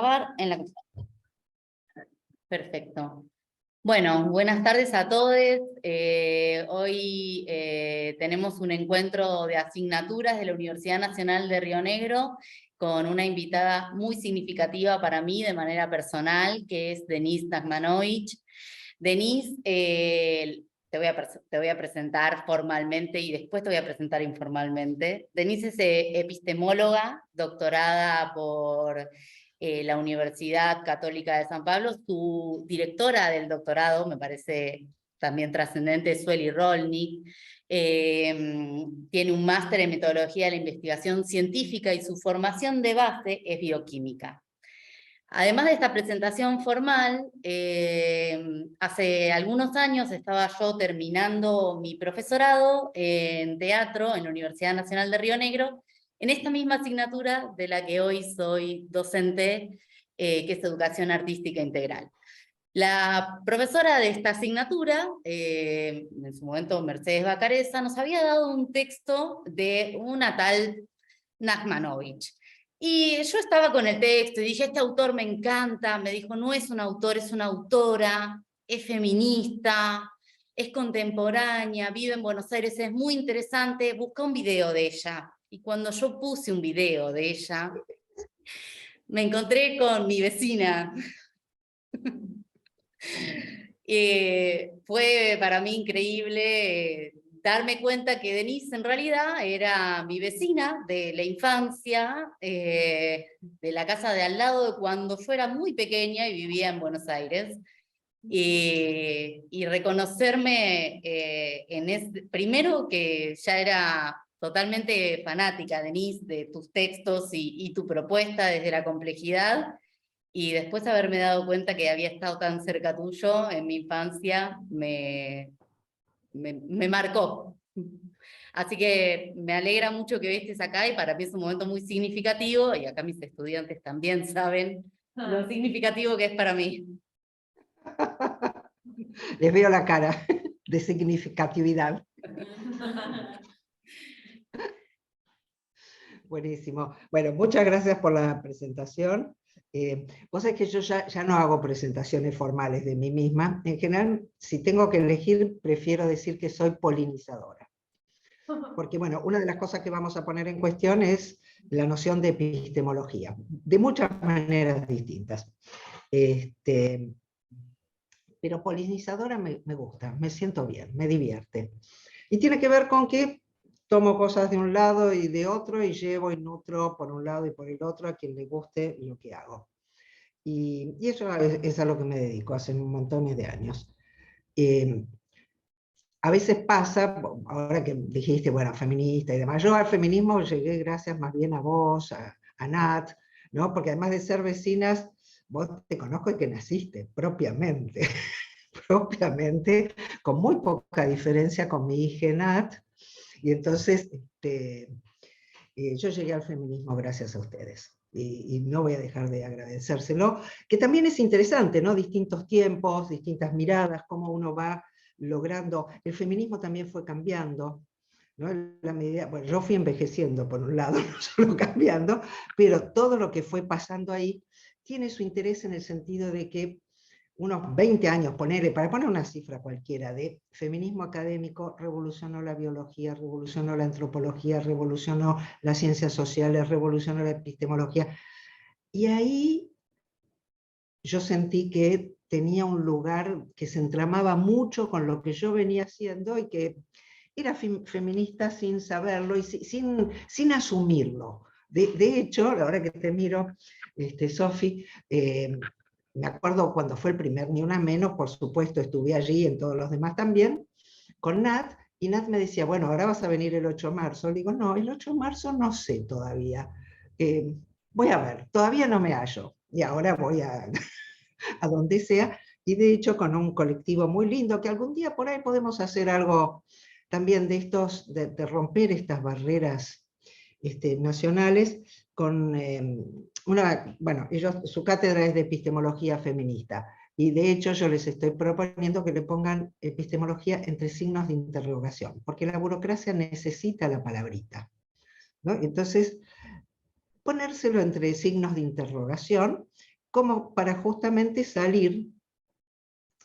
grabar en la computadora. Perfecto. Bueno, buenas tardes a todos. Hoy tenemos un encuentro de asignaturas de la Universidad Nacional de Río Negro con una invitada muy significativa para mí de manera personal, que es Denise Nachmanovich. Denise, te voy a presentar formalmente y después te voy a presentar informalmente. Denise es epistemóloga, doctorada por la Universidad Católica de San Pablo. Su directora del doctorado, me parece también trascendente, es Sueli Rolnik. Tiene un máster en metodología de la investigación científica y su formación de base es bioquímica. Además de esta presentación formal, hace algunos años estaba yo terminando mi profesorado en teatro en la Universidad Nacional de Río Negro, en esta misma asignatura de la que hoy soy docente, que es Educación Artística Integral. La profesora de esta asignatura, en su momento Mercedes Bacareza, nos había dado un texto de una tal Nachmanovich. Y yo estaba con el texto y dije, este autor me encanta. Me dijo, no es un autor, es una autora, es feminista, es contemporánea, vive en Buenos Aires, es muy interesante, busca un video de ella. Y cuando yo puse un video de ella, me encontré con mi vecina. Fue para mí increíble darme cuenta que Denise en realidad era mi vecina de la infancia, de la casa de al lado, de cuando yo era muy pequeña y vivía en Buenos Aires. Y reconocerme primero que ya era totalmente fanática, Denise, de tus textos y tu propuesta desde la complejidad, y después haberme dado cuenta que había estado tan cerca tuyo en mi infancia, me marcó. Así que me alegra mucho que estés acá y para mí es un momento muy significativo, y acá mis estudiantes también saben lo significativo que es para mí. Les veo la cara de significatividad. Buenísimo. Bueno, muchas gracias por la presentación. Vos sabés que yo ya no hago presentaciones formales de mí misma. En general, si tengo que elegir, prefiero decir que soy polinizadora. Porque, bueno, una de las cosas que vamos a poner en cuestión es la noción de epistemología, de muchas maneras distintas. Pero polinizadora me gusta, me siento bien, me divierte. Y tiene que ver con que tomo cosas de un lado y de otro y llevo y nutro por un lado y por el otro a quien le guste lo que hago. Y eso es a lo que me dedico hace un montón de años. A veces pasa, ahora que dijiste, bueno, feminista y demás, yo al feminismo llegué gracias más bien a vos, a Nat, ¿no? Porque además de ser vecinas, vos te conozco y que naciste propiamente, propiamente, con muy poca diferencia con mi hija Nat, y entonces yo llegué al feminismo gracias a ustedes. Y no voy a dejar de agradecérselo, que también es interesante, ¿no? Distintos tiempos, distintas miradas, cómo uno va logrando. El feminismo también fue cambiando, ¿no? La medida, bueno, yo fui envejeciendo por un lado, no solo cambiando, pero todo lo que fue pasando ahí tiene su interés en el sentido de que unos 20 años, para poner una cifra cualquiera, de feminismo académico, revolucionó la biología, revolucionó la antropología, revolucionó las ciencias sociales, revolucionó la epistemología. Y ahí yo sentí que tenía un lugar que se entramaba mucho con lo que yo venía haciendo y que era feminista sin saberlo y sin asumirlo. De hecho, ahora que te miro, Sofi, me acuerdo cuando fue el primer Ni Una Menos, por supuesto, estuve allí, en todos los demás también, con Nat, y Nat me decía, bueno, ahora vas a venir el 8 de marzo. Le digo, no, el 8 de marzo no sé todavía. Voy a ver, todavía no me hallo. Y ahora voy a donde sea, y de hecho con un colectivo muy lindo, que algún día por ahí podemos hacer algo también de estos, de romper estas barreras nacionales, con bueno, su cátedra es de epistemología feminista, y de hecho yo les estoy proponiendo que le pongan epistemología entre signos de interrogación, porque la burocracia necesita la palabrita, ¿no? Entonces, ponérselo entre signos de interrogación, como para justamente salir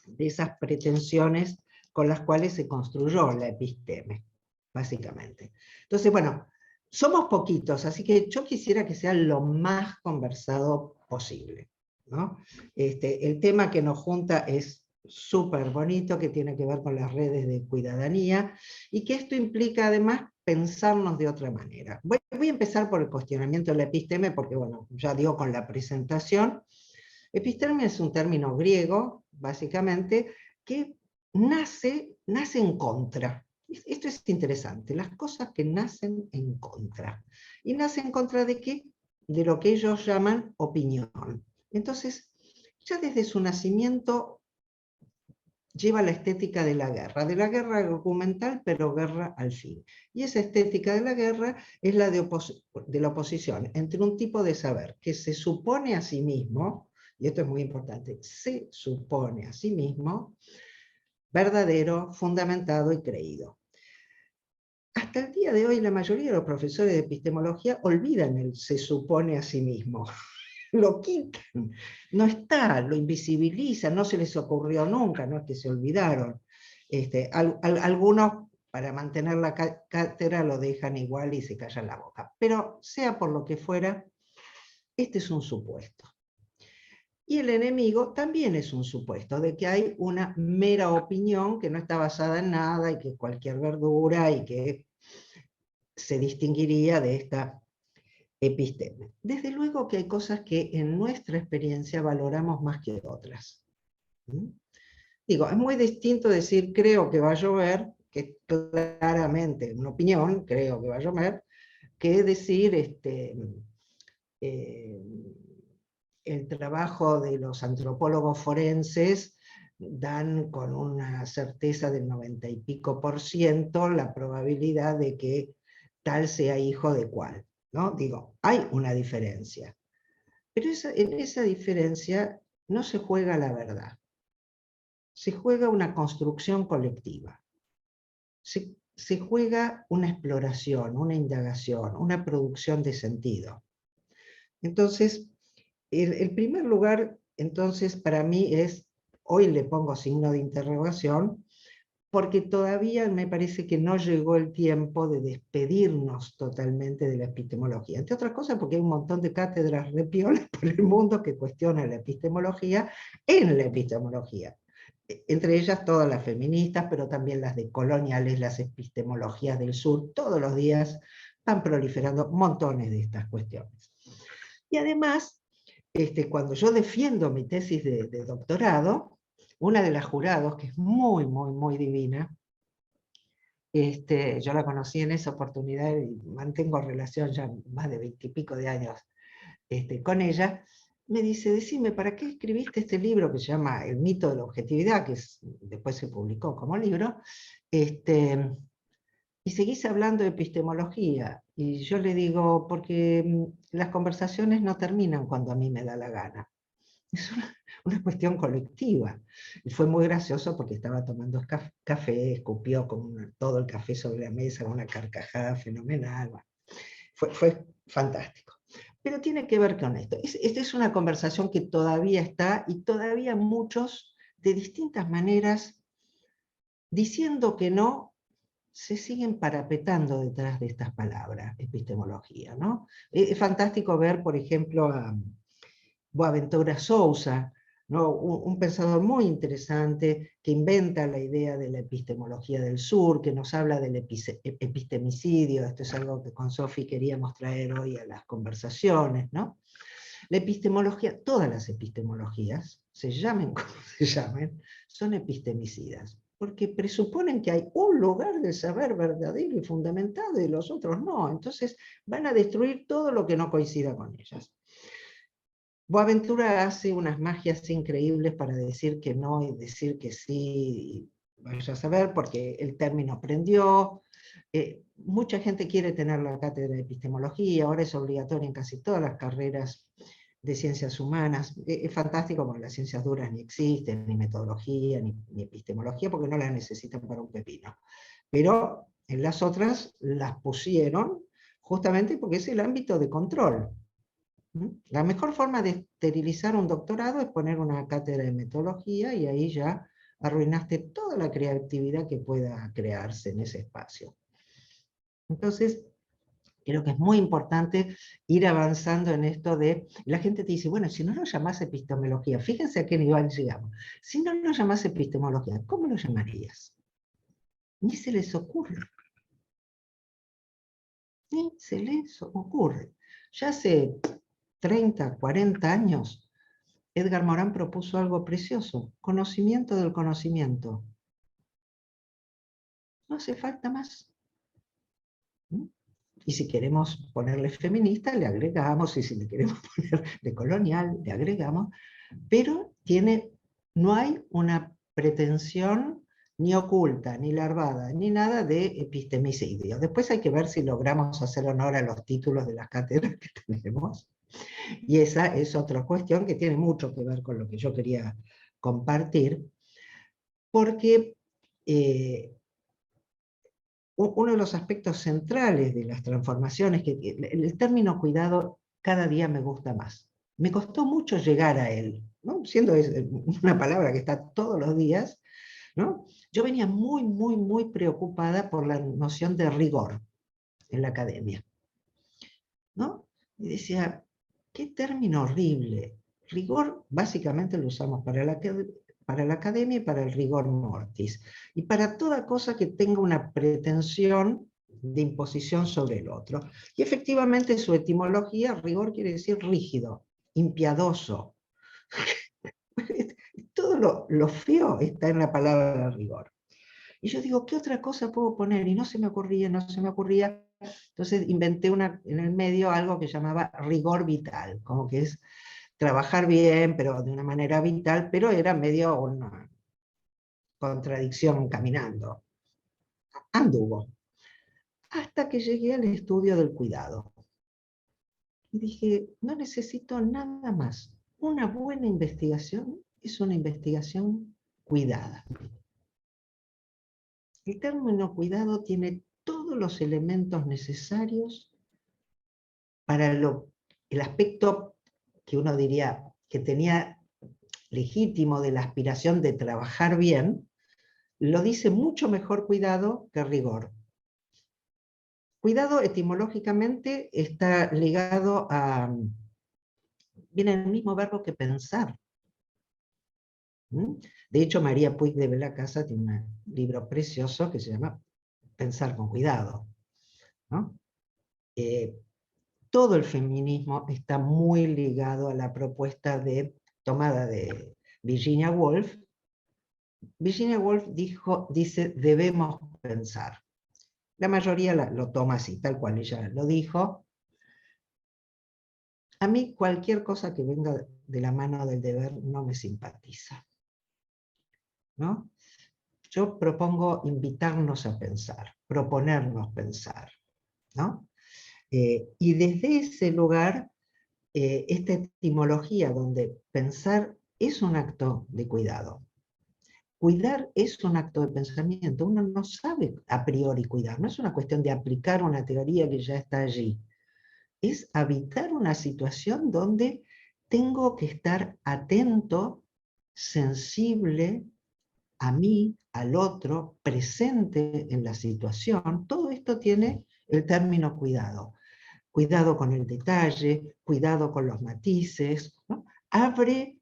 de esas pretensiones con las cuales se construyó la episteme, básicamente. Entonces, bueno, somos poquitos, así que yo quisiera que sea lo más conversado posible, ¿no? El tema que nos junta es súper bonito, que tiene que ver con las redes de cuidadanía, y que esto implica además pensarnos de otra manera. Voy a empezar por el cuestionamiento de la episteme, porque bueno, ya dio con la presentación. Episteme es un término griego, básicamente, que nace en contra. Esto es interesante, las cosas que nacen en contra. ¿Y nace en contra de qué? De lo que ellos llaman opinión. Entonces, ya desde su nacimiento lleva la estética de la guerra argumental, pero guerra al fin. Y esa estética de la guerra es la de la oposición entre un tipo de saber que se supone a sí mismo, y esto es muy importante, se supone a sí mismo, verdadero, fundamentado y creído. Hasta el día de hoy la mayoría de los profesores de epistemología olvidan el se supone a sí mismo. Lo quitan, no está, lo invisibilizan, no se les ocurrió nunca, no es que se olvidaron. Algunos, para mantener la cátedra, lo dejan igual y se callan la boca. Pero sea por lo que fuera, este es un supuesto. Y el enemigo también es un supuesto, de que hay una mera opinión que no está basada en nada y que es cualquier verdura y que se distinguiría de esta episteme. Desde luego que hay cosas que en nuestra experiencia valoramos más que otras. Digo, es muy distinto decir creo que va a llover, que es claramente una opinión, creo que va a llover, que decir el trabajo de los antropólogos forenses dan con una certeza del 90 y pico % la probabilidad de que tal sea hijo de cual. ¿No? Digo, hay una diferencia, pero en esa diferencia no se juega la verdad, se juega una construcción colectiva, se juega una exploración, una indagación, una producción de sentido. Entonces, el primer lugar, entonces, para mí es, hoy le pongo signo de interrogación, porque todavía me parece que no llegó el tiempo de despedirnos totalmente de la epistemología. Entre otras cosas porque hay un montón de cátedras repiolas por el mundo que cuestionan la epistemología en la epistemología. Entre ellas todas las feministas, pero también las decoloniales, las epistemologías del sur, todos los días van proliferando montones de estas cuestiones. Y además, cuando yo defiendo mi tesis de doctorado, una de las jurados, que es muy, muy, muy divina, yo la conocí en esa oportunidad y mantengo relación ya más de 20 y pico de años con ella, me dice, decime, ¿para qué escribiste este libro que se llama El mito de la objetividad, que después se publicó como libro, y seguís hablando de epistemología? Y yo le digo, porque las conversaciones no terminan cuando a mí me da la gana. Es una cuestión colectiva. Y fue muy gracioso porque estaba tomando café, escupió con todo el café sobre la mesa, con una carcajada fenomenal. Bueno, fue fantástico. Pero tiene que ver con esto. Esta es una conversación que todavía está, y todavía muchos, de distintas maneras, diciendo que no, se siguen parapetando detrás de estas palabras, epistemología, ¿no? Es fantástico ver, por ejemplo, a Boaventura Sousa, ¿no? Un pensador muy interesante que inventa la idea de la epistemología del sur, que nos habla del epistemicidio. Esto es algo que con Sofi queríamos traer hoy a las conversaciones, ¿no? La epistemología, todas las epistemologías, se llamen como se llamen, son epistemicidas, porque presuponen que hay un lugar del saber verdadero y fundamentado y los otros no. Entonces van a destruir todo lo que no coincida con ellas. Boaventura hace unas magias increíbles para decir que no y decir que sí, vaya a saber, porque el término prendió. Mucha gente quiere tener la cátedra de epistemología, ahora es obligatoria en casi todas las carreras de ciencias humanas. Es fantástico porque las ciencias duras ni existen, ni metodología, ni epistemología, porque no las necesitan para un pepino. Pero en las otras las pusieron justamente porque es el ámbito de control. La mejor forma de esterilizar un doctorado es poner una cátedra de metodología y ahí ya arruinaste toda la creatividad que pueda crearse en ese espacio. Entonces, creo que es muy importante ir avanzando en esto de... La gente te dice, bueno, si no lo llamás epistemología, fíjense a qué nivel llegamos. Si no lo llamás epistemología, ¿cómo lo llamarías? Ni se les ocurre. Ni se les ocurre. Ya hace 30, 40 años, Edgar Morin propuso algo precioso, conocimiento del conocimiento. No hace falta más. Y si queremos ponerle feminista, le agregamos, y si le queremos poner de colonial, le agregamos, pero no hay una pretensión ni oculta, ni larvada, ni nada de epistemicidio. Después hay que ver si logramos hacer honor a los títulos de las cátedras que tenemos, y esa es otra cuestión que tiene mucho que ver con lo que yo quería compartir, porque uno de los aspectos centrales de las transformaciones, que el término cuidado cada día me gusta más. Me costó mucho llegar a él, ¿no? Siendo una palabra que está todos los días, ¿no? Yo venía muy, muy, muy preocupada por la noción de rigor en la academia, ¿no? Y decía, qué término horrible. Rigor básicamente lo usamos para la academia y para el rigor mortis, y para toda cosa que tenga una pretensión de imposición sobre el otro. Y efectivamente su etimología, rigor quiere decir rígido, impiadoso. Todo lo feo está en la palabra rigor. Y yo digo, ¿qué otra cosa puedo poner? Y no se me ocurría, no se me ocurría. Entonces inventé en el medio algo que llamaba rigor vital, como que es trabajar bien, pero de una manera vital, pero era medio una contradicción caminando. Anduvo. Hasta que llegué al estudio del cuidado. Y dije, no necesito nada más. Una buena investigación es una investigación cuidada. El término cuidado tiene todos los elementos necesarios para el aspecto que uno diría que tenía legítimo de la aspiración de trabajar bien, lo dice mucho mejor cuidado que rigor. Cuidado etimológicamente está ligado viene el mismo verbo que pensar. De hecho, María Puig de Belacasa tiene un libro precioso que se llama Pensar con cuidado, ¿no? Todo el feminismo está muy ligado a la propuesta tomada de Virginia Woolf. Virginia Woolf dice, debemos pensar. La mayoría lo toma así, tal cual ella lo dijo. A mí cualquier cosa que venga de la mano del deber no me simpatiza, ¿no? Yo propongo invitarnos a pensar, proponernos pensar, ¿no? Y desde ese lugar, esta etimología donde pensar es un acto de cuidado. Cuidar es un acto de pensamiento. Uno no sabe a priori cuidar, no es una cuestión de aplicar una teoría que ya está allí. Es habitar una situación donde tengo que estar atento, sensible a mí, al otro, presente en la situación. Todo esto tiene el término cuidado. Cuidado con el detalle, cuidado con los matices, ¿no?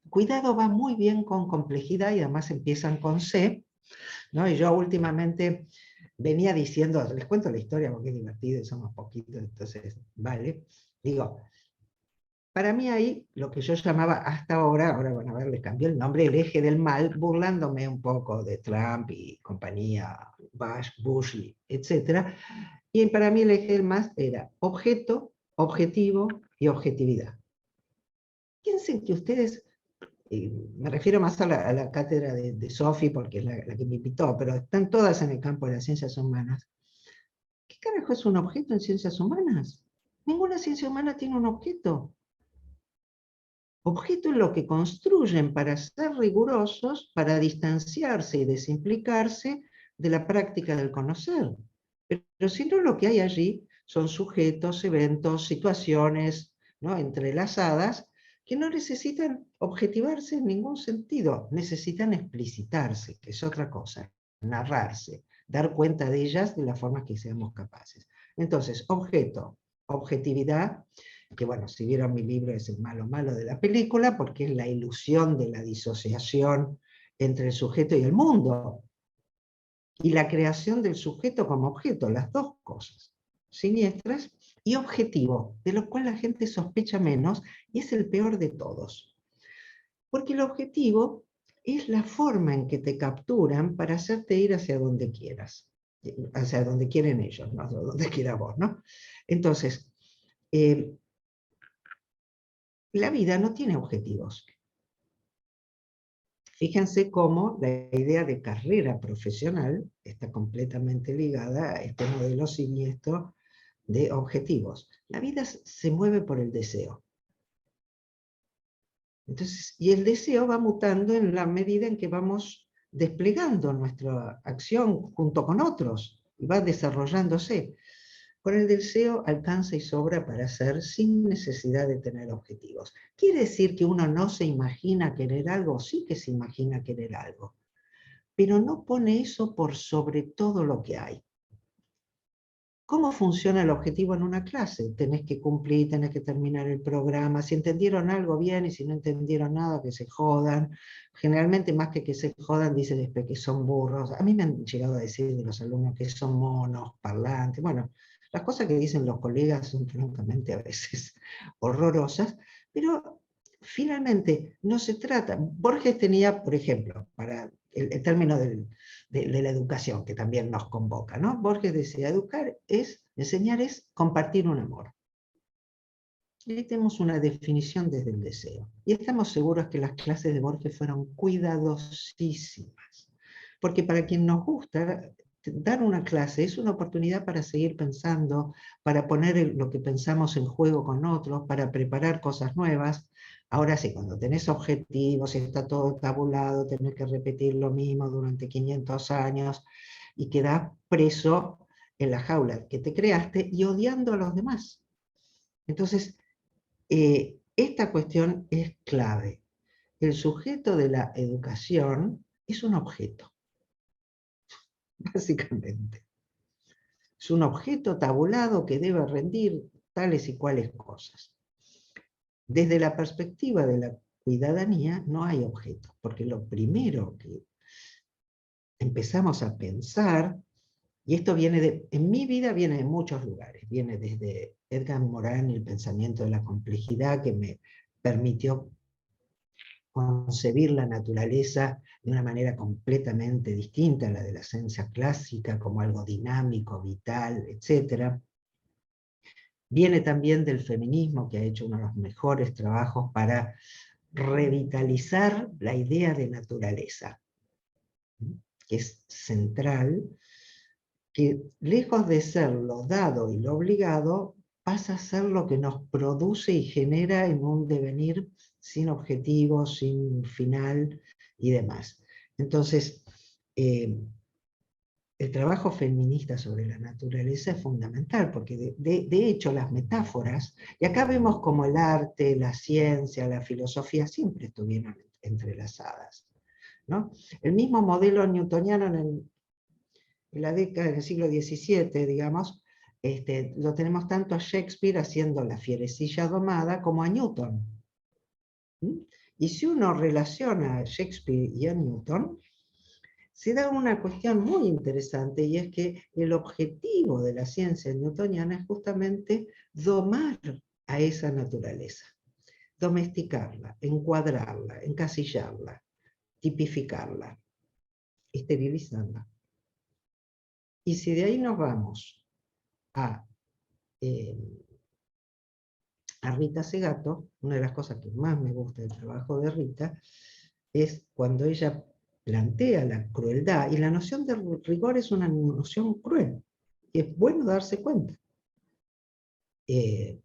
Cuidado va muy bien con complejidad y además empiezan con C, ¿no? Y yo últimamente venía diciendo, les cuento la historia porque es divertido y somos poquitos, entonces, vale. Digo, para mí ahí, lo que yo llamaba hasta ahora van a ver, le cambié el nombre, el eje del mal, burlándome un poco de Trump y compañía, Bush, etc. Y para mí el eje del mal era objeto, objetivo y objetividad. Piensen que ustedes, me refiero más a la cátedra de Sophie, porque es la que me invitó, pero están todas en el campo de las ciencias humanas. ¿Qué carajo es un objeto en ciencias humanas? Ninguna ciencia humana tiene un objeto. Objeto es lo que construyen para ser rigurosos, para distanciarse y desimplicarse de la práctica del conocer. Pero si no, lo que hay allí son sujetos, eventos, situaciones, ¿no?, entrelazadas, que no necesitan objetivarse en ningún sentido, necesitan explicitarse, que es otra cosa, narrarse, dar cuenta de ellas de la forma que seamos capaces. Entonces, objeto, objetividad, que bueno, si vieron mi libro es el malo malo de la película, porque es la ilusión de la disociación entre el sujeto y el mundo, y la creación del sujeto como objeto, las dos cosas siniestras, y objetivo, de lo cual la gente sospecha menos, y es el peor de todos. Porque el objetivo es la forma en que te capturan para hacerte ir hacia donde quieras, hacia donde quieren ellos, no hacia donde quiera vos, ¿no? Entonces, la vida no tiene objetivos. Fíjense cómo la idea de carrera profesional está completamente ligada a este modelo siniestro de objetivos. La vida se mueve por el deseo. Entonces, y el deseo va mutando en la medida en que vamos desplegando nuestra acción junto con otros, y va desarrollándose. Con el deseo alcanza y sobra para hacer sin necesidad de tener objetivos. ¿Quiere decir que uno no se imagina querer algo? Sí que se imagina querer algo, pero no pone eso por sobre todo lo que hay. ¿Cómo funciona el objetivo en una clase? Tenés que cumplir, tenés que terminar el programa. Si entendieron algo, bien, y si no entendieron nada, que se jodan. Generalmente, más que se jodan, dicen después que son burros. A mí me han llegado a decir de los alumnos que son monos, parlantes. Bueno, las cosas que dicen los colegas son francamente a veces horrorosas, pero finalmente no se trata. Borges tenía, por ejemplo, para el término de la educación, que también nos convoca, ¿no? Borges decía, enseñar es compartir un amor. Y ahí tenemos una definición desde el deseo. Y estamos seguros que las clases de Borges fueron cuidadosísimas. Porque para quien nos gusta, dar una clase es una oportunidad para seguir pensando, para poner lo que pensamos en juego con otros, para preparar cosas nuevas. Ahora sí, cuando tenés objetivos, está todo tabulado, tenés que repetir lo mismo durante 500 años y quedás preso en la jaula que te creaste y odiando a los demás. Entonces, esta cuestión es clave. El sujeto de la educación es un objeto, básicamente. Es un objeto tabulado que debe rendir tales y cuales cosas. Desde la perspectiva de la cuidadanía no hay objetos, porque lo primero que empezamos a pensar, y esto en mi vida viene de muchos lugares, viene desde Edgar Morin, el pensamiento de la complejidad, que me permitió concebir la naturaleza de una manera completamente distinta a la de la ciencia clásica, como algo dinámico, vital, etc. Viene también del feminismo, que ha hecho uno de los mejores trabajos para revitalizar la idea de naturaleza, que es central, que lejos de ser lo dado y lo obligado, pasa a ser lo que nos produce y genera en un devenir sin objetivo, sin final y demás. Entonces, el trabajo feminista sobre la naturaleza es fundamental, porque de hecho las metáforas, y acá vemos como el arte, la ciencia, la filosofía siempre estuvieron entrelazadas, ¿no? El mismo modelo newtoniano en la década del siglo XVII, digamos, lo tenemos tanto a Shakespeare haciendo La fierecilla domada como a Newton. Y si uno relaciona a Shakespeare y a Newton, se da una cuestión muy interesante, y es que el objetivo de la ciencia newtoniana es justamente domar a esa naturaleza, domesticarla, encuadrarla, encasillarla, tipificarla, esterilizarla. Y si de ahí nos vamos a Rita Segato, una de las cosas que más me gusta del trabajo de Rita, es cuando ella plantea la crueldad, y la noción de rigor es una noción cruel, y es bueno darse cuenta.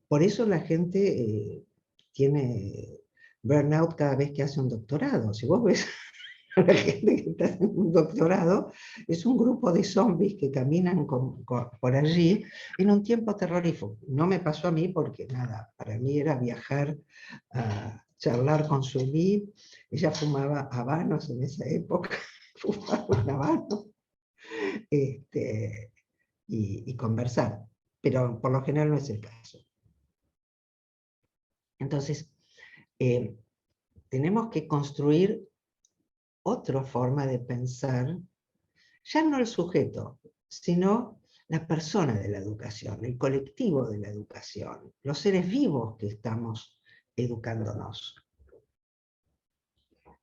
Por eso la gente tiene burnout cada vez que hace un doctorado. Si vos ves la gente que está en un doctorado, es un grupo de zombies que caminan por allí en un tiempo terrorífico. No me pasó a mí porque nada, para mí era viajar a charlar con Sueli. Ella fumaba habanos en esa época, fumaba un habano, y conversar, pero por lo general no es el caso. Entonces, tenemos que construir otra forma de pensar, ya no el sujeto, sino la persona de la educación, el colectivo de la educación, los seres vivos que estamos educándonos.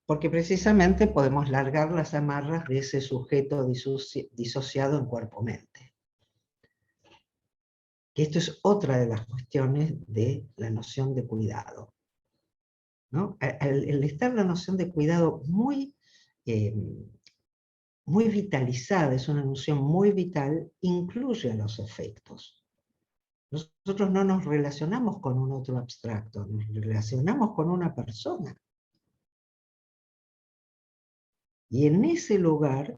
Porque precisamente podemos largar las amarras de ese sujeto disociado en cuerpo-mente. Que esto es otra de las cuestiones de la noción de cuidado, ¿no? Al estar la noción de cuidado muy vitalizada, es una noción muy vital, incluye a los efectos. Nosotros no nos relacionamos con un otro abstracto, nos relacionamos con una persona. Y en ese lugar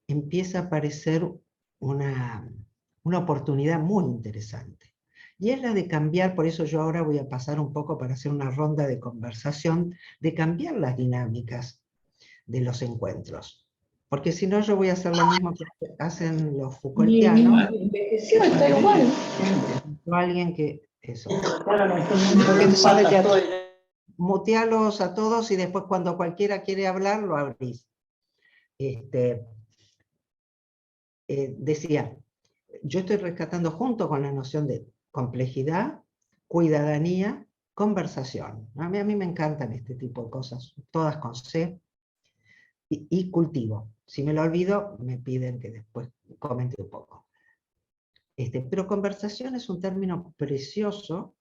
empieza a aparecer una oportunidad muy interesante. Y es la de cambiar, por eso yo ahora voy a pasar un poco para hacer una ronda de conversación, de cambiar las dinámicas de los encuentros. Porque si no, yo voy a hacer lo mismo que hacen los Foucaultianos. Envejeció, está igual. Alguien que, eso. Porque te sabe que Mutealos a todos y después cuando cualquiera quiere hablar, lo abrís. Decía, yo estoy rescatando junto con la noción de complejidad, cuidadanía, conversación. A mí me encantan este tipo de cosas, todas con C, y cultivo. Si me lo olvido, me piden que después comente un poco. Pero conversación es un término precioso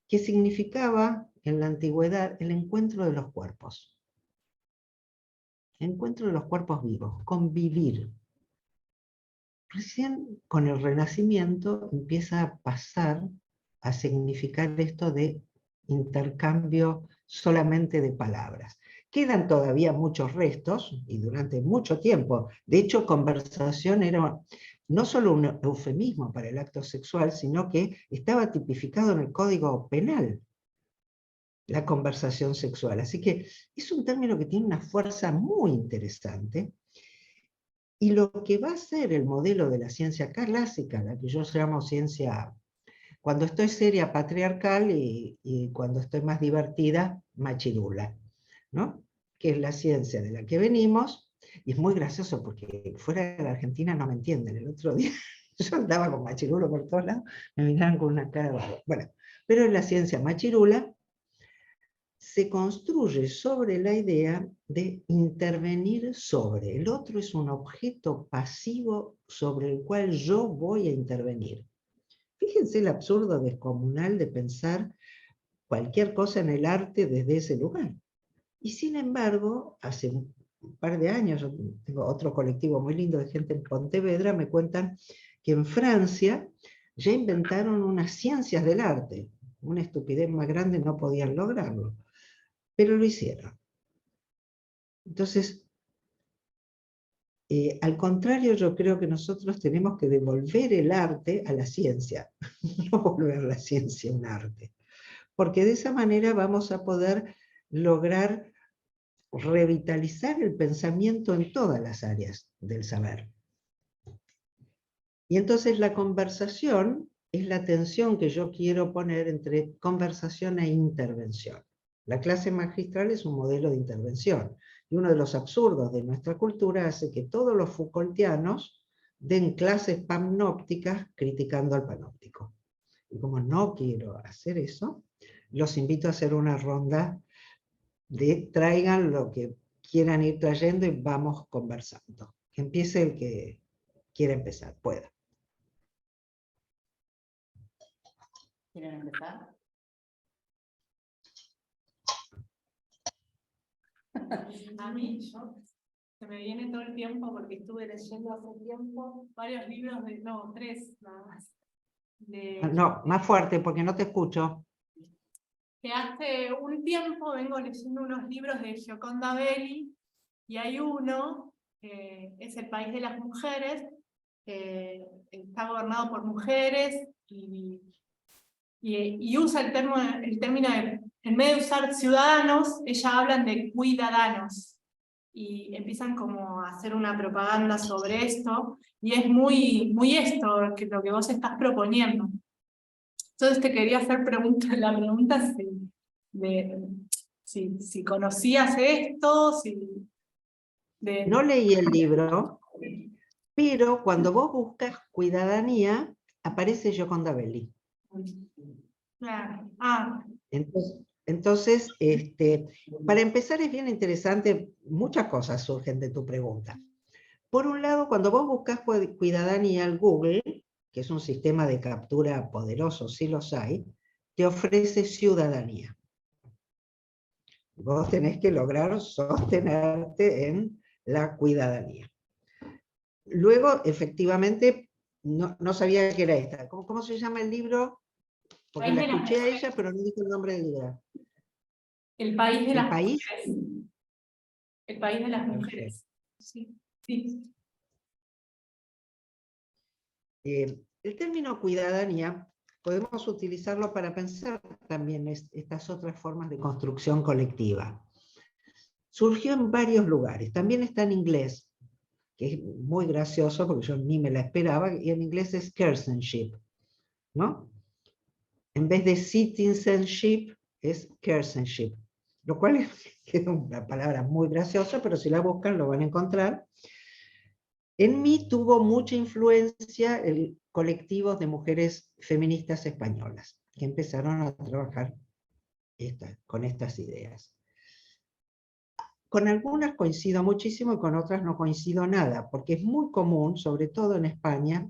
que significaba en la antigüedad el encuentro de los cuerpos. El encuentro de los cuerpos vivos, convivir. Recién con el Renacimiento empieza a pasar a significar esto de intercambio solamente de palabras. Quedan todavía muchos restos, y durante mucho tiempo, de hecho, conversación era no solo un eufemismo para el acto sexual, sino que estaba tipificado en el Código Penal, la conversación sexual. Así que es un término que tiene una fuerza muy interesante, y lo que va a ser el modelo de la ciencia clásica, la que yo llamo ciencia, cuando estoy seria, patriarcal, y cuando estoy más divertida, machirula, ¿no? Que es la ciencia de la que venimos, y es muy gracioso porque fuera de la Argentina no me entienden. El otro día yo andaba con machirulo por todos lados, me miraban con una cara de... Bueno, pero en la ciencia machirula se construye sobre la idea de intervenir sobre. El otro es un objeto pasivo sobre el cual yo voy a intervenir. Fíjense el absurdo descomunal de pensar cualquier cosa en el arte desde ese lugar. Y sin embargo, hace un par de años, yo tengo otro colectivo muy lindo de gente en Pontevedra, me cuentan que en Francia ya inventaron unas ciencias del arte. Una estupidez más grande no podían lograrlo, pero lo hicieron. Entonces, al contrario, yo creo que nosotros tenemos que devolver el arte a la ciencia, no volver la ciencia un arte, porque de esa manera vamos a poder lograr revitalizar el pensamiento en todas las áreas del saber. Y entonces la conversación es la tensión que yo quiero poner entre conversación e intervención. La clase magistral es un modelo de intervención, y uno de los absurdos de nuestra cultura hace que todos los Foucaultianos den clases panópticas criticando al panóptico. Y como no quiero hacer eso, los invito a hacer una ronda de traigan lo que quieran ir trayendo y vamos conversando. Que empiece el que quiera empezar, pueda. ¿Quieren empezar? A mí, se me viene todo el tiempo porque estuve leyendo hace tiempo varios libros, no, 3 nada más. No, más fuerte porque no te escucho. Que hace un tiempo vengo leyendo unos libros de Gioconda Belli, y hay uno, es El país de las mujeres, está gobernado por mujeres, y usa el término de, en vez de usar ciudadanos, ellas hablan de cuidadanos, y empiezan como a hacer una propaganda sobre esto, y es muy, muy esto, lo que vos estás proponiendo. Entonces te quería hacer la pregunta si conocías esto, No leí el libro, pero cuando vos buscas cuidadanía, aparece Gioconda Belli. Claro. Entonces, para empezar es bien interesante, muchas cosas surgen de tu pregunta. Por un lado, cuando vos buscas cuidadanía en Google, que es un sistema de captura poderoso, si los hay, te ofrece ciudadanía. Vos tenés que lograr sostenerte en la cuidadanía. Luego, efectivamente, no sabía que era esta. ¿Cómo se llama el libro? Porque la escuché a ella, pero no dijo el nombre del libro. El país de las país? mujeres. El país de las mujeres. Sí. Sí. El término cuidadanía podemos utilizarlo para pensar también estas otras formas de construcción colectiva. Surgió en varios lugares, también está en inglés, que es muy gracioso porque yo ni me la esperaba, y en inglés es citizenship, ¿no? En vez de citizenship es citizenship, lo cual es una palabra muy graciosa, pero si la buscan lo van a encontrar. En mí tuvo mucha influencia el colectivo de mujeres feministas españolas, que empezaron a trabajar con estas ideas. Con algunas coincido muchísimo y con otras no coincido nada, porque es muy común, sobre todo en España.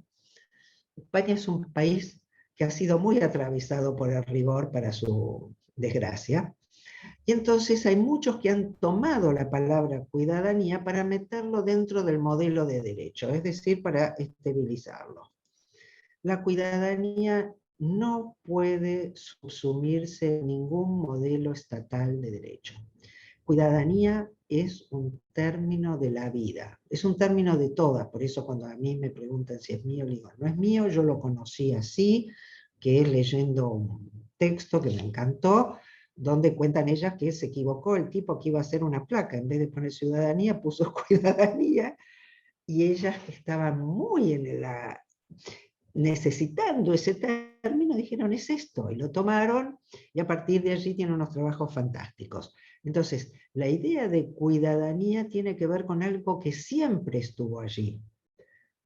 España es un país que ha sido muy atravesado por el rigor, para su desgracia, y entonces hay muchos que han tomado la palabra cuidadanía para meterlo dentro del modelo de derecho, es decir, para esterilizarlo. La cuidadanía no puede subsumirse en ningún modelo estatal de derecho. Cuidadanía es un término de la vida, es un término de todas, por eso cuando a mí me preguntan si es mío, le digo, no es mío, yo lo conocí así, que es leyendo un texto que me encantó, donde cuentan ellas que se equivocó el tipo que iba a hacer una placa, en vez de poner ciudadanía, puso cuidadanía, y ellas que estaban muy necesitando ese término, dijeron, es esto, y lo tomaron, y a partir de allí tienen unos trabajos fantásticos. Entonces, la idea de cuidadanía tiene que ver con algo que siempre estuvo allí,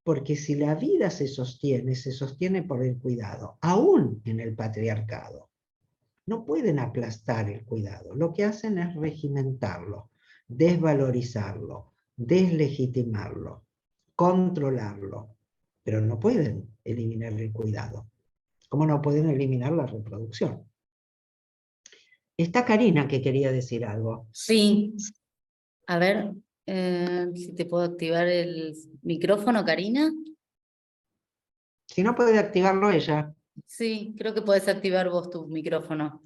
porque si la vida se sostiene por el cuidado, aún en el patriarcado. No pueden aplastar el cuidado, lo que hacen es regimentarlo, desvalorizarlo, deslegitimarlo, controlarlo, pero no pueden eliminar el cuidado, como no pueden eliminar la reproducción. Está Karina que quería decir algo. Sí, a ver si te puedo activar el micrófono, Karina. Si no, puede activarlo ella. Sí, creo que podés activar vos tu micrófono.